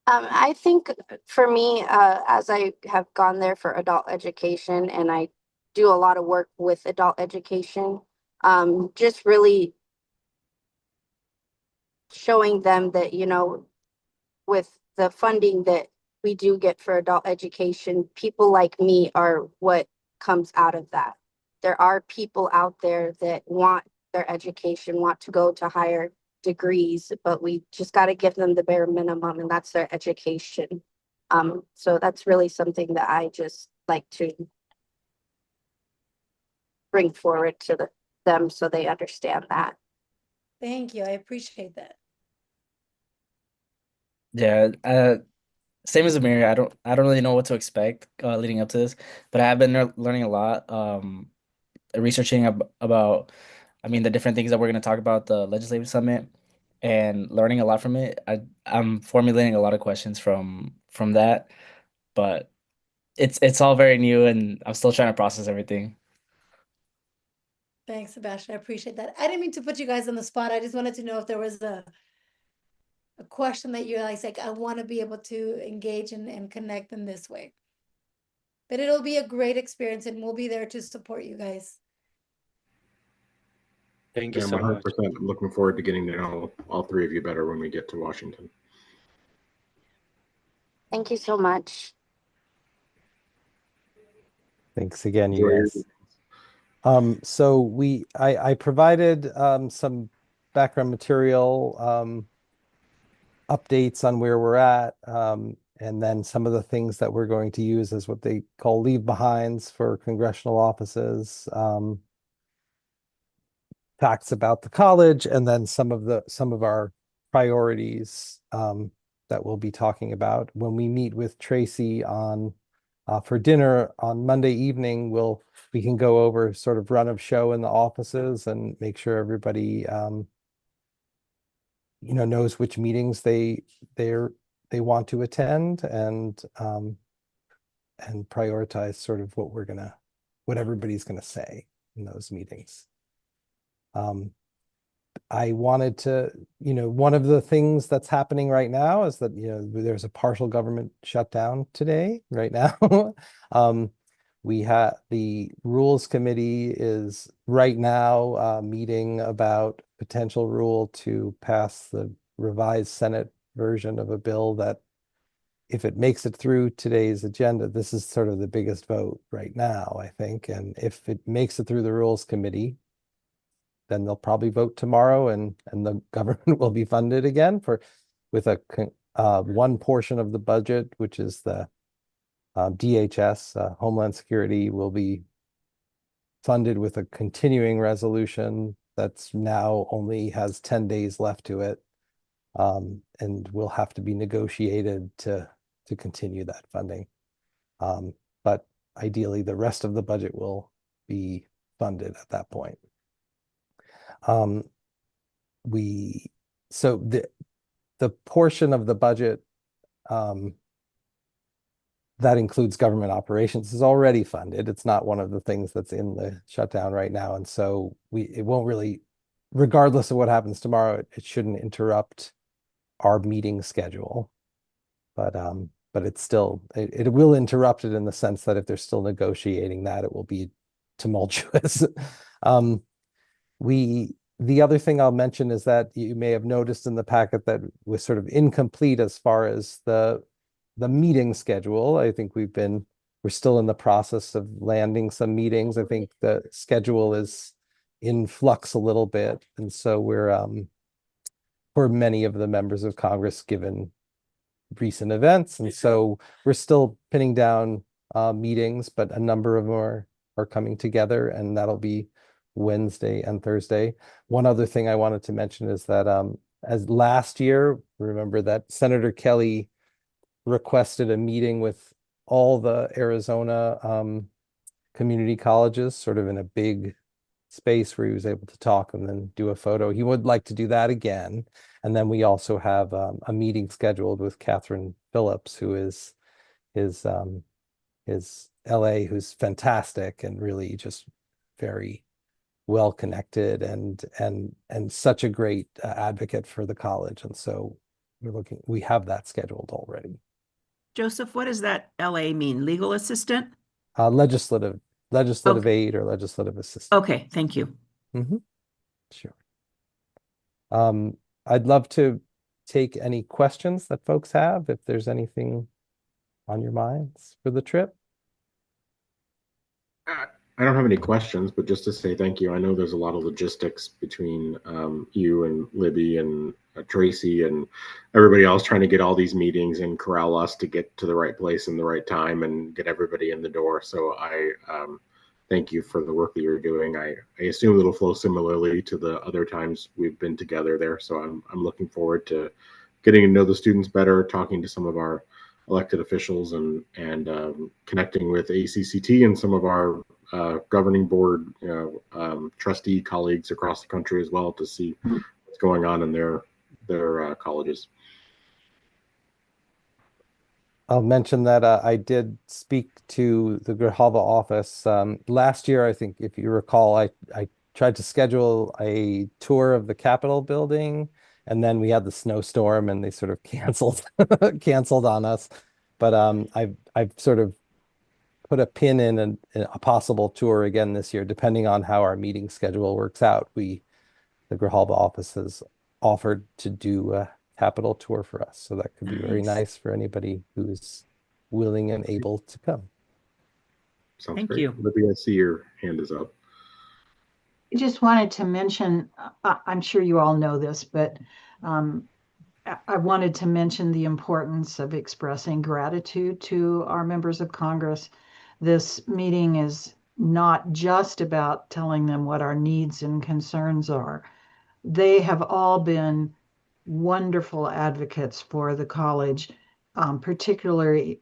I think for me, as I have gone there for adult education and I do a lot of work with adult education, just really showing them that, with the funding that we do get for adult education, people like me are what comes out of that. There are people out there that want their education, want to go to higher degrees, but we just got to give them the bare minimum, and that's their education. So that's really something that I just like to bring forward to them so they understand that. Thank you. I appreciate that. Yeah, same as Amir. I don't really know what to expect leading up to this, but I have been learning a lot, researching about, I mean, the different things that we're going to talk about the legislative summit, and learning a lot from it. I'm formulating a lot of questions from that, but it's all very new, and I'm still trying to process everything. Thanks, Sebastian. I appreciate that. I didn't mean to put you guys on the spot. I just wanted to know if there was a question that you're like, I want to be able to engage and connect in this way. But it'll be a great experience and we'll be there to support you guys. Thank you I'm so much. 100% looking forward to getting to know all three of you better when we get to Washington. Thank you so much. Thanks again, Enjoy you your guys. So I provided some background material, updates on where we're at, and then some of the things that we're going to use as what they call leave behinds for congressional offices, facts about the college, and then some of our priorities that we'll be talking about when we meet with Tracy on for dinner on Monday evening. We can go over sort of run of show in the offices and make sure everybody knows which meetings they want to attend, and prioritize sort of what everybody's gonna say in those meetings. I wanted to, one of the things that's happening right now is that, there's a partial government shutdown today, right now. We have the Rules Committee is right now meeting about potential rule to pass the revised Senate version of a bill that, if it makes it through today's agenda, this is sort of the biggest vote right now, I think. And if it makes it through the Rules Committee, then they'll probably vote tomorrow, and the government will be funded again with one portion of the budget, which is the DHS, Homeland Security, will be funded with a continuing resolution that's now only has 10 days left to it, and will have to be negotiated to continue that funding. But ideally, the rest of the budget will be funded at that point. So the portion of the budget that includes government operations is already funded. It's not one of the things that's in the shutdown right now. And so it won't really, regardless of what happens tomorrow, it shouldn't interrupt our meeting schedule. But it's still, it will interrupt it in the sense that if they're still negotiating that, it will be tumultuous. The other thing I'll mention is that you may have noticed in the packet that was sort of incomplete as far as the meeting schedule. I think we're still in the process of landing some meetings. I think the schedule is in flux a little bit. And so we're, for many of the members of Congress, given recent events. And so we're still pinning down meetings, but a number of them are coming together, and that'll be Wednesday and Thursday. One other thing I wanted to mention is that as last year, remember that Senator Kelly requested a meeting with all the Arizona community colleges, sort of in a big space where he was able to talk and then do a photo. He would like to do that again. And then we also have a meeting scheduled with Catherine Phillips, who is his LA, who's fantastic and really just very well connected and such a great advocate for the college. And so we have that scheduled already. Joseph, what does that LA mean? Legal assistant? Legislative Okay. aid or legislative assistant. Okay, thank you. Sure. I'd love to take any questions that folks have, if there's anything on your minds for the trip. I don't have any questions, but just to say thank you. I know there's a lot of logistics between you and Libby and Tracy and everybody else trying to get all these meetings and corral us to get to the right place in the right time and get everybody in the door. So I thank you for the work that you're doing. I assume it'll flow similarly to the other times we've been together there. So I'm looking forward to getting to know the students better, talking to some of our elected officials, and connecting with ACCT and some of our governing board trustee colleagues across the country as well, to see what's going on in their colleges. I'll mention that I did speak to the Grijalva office last year. I think, if you recall, I tried to schedule a tour of the Capitol building, and then we had the snowstorm and they sort of canceled on us. But I've sort of put a pin in a possible tour again this year, depending on how our meeting schedule works out. We the Grijalba office has offered to do a Capitol tour for us. So that could be very nice for anybody who's willing and able to come. Sounds Thank great. you. Libby, I see your hand is up. I just wanted to mention, I'm sure you all know this, but I wanted to mention the importance of expressing gratitude to our members of Congress. This meeting is not just about telling them what our needs and concerns are. They have all been wonderful advocates for the college, particularly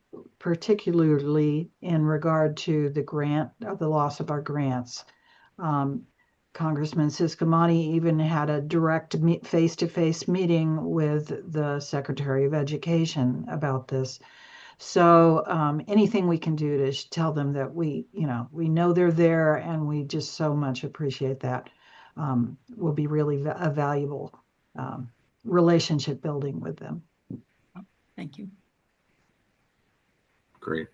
in regard to the loss of our grants. Congressman Siscomani even had a direct face-to-face meeting with the Secretary of Education about this. So anything we can do to tell them that we know they're there and we just so much appreciate that will be really a valuable relationship building with them. Thank you. Great.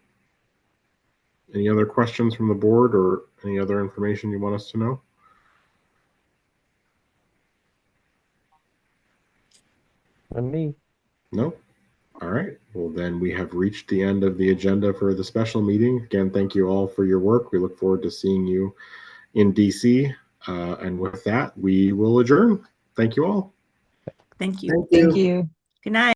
Any other questions from the board or any other information you want us to know? And me. No? All right. Well, then we have reached the end of the agenda for the special meeting. Again, thank you all for your work. We look forward to seeing you in DC. And with that, we will adjourn. Thank you all. Thank you. Thank you. Good night.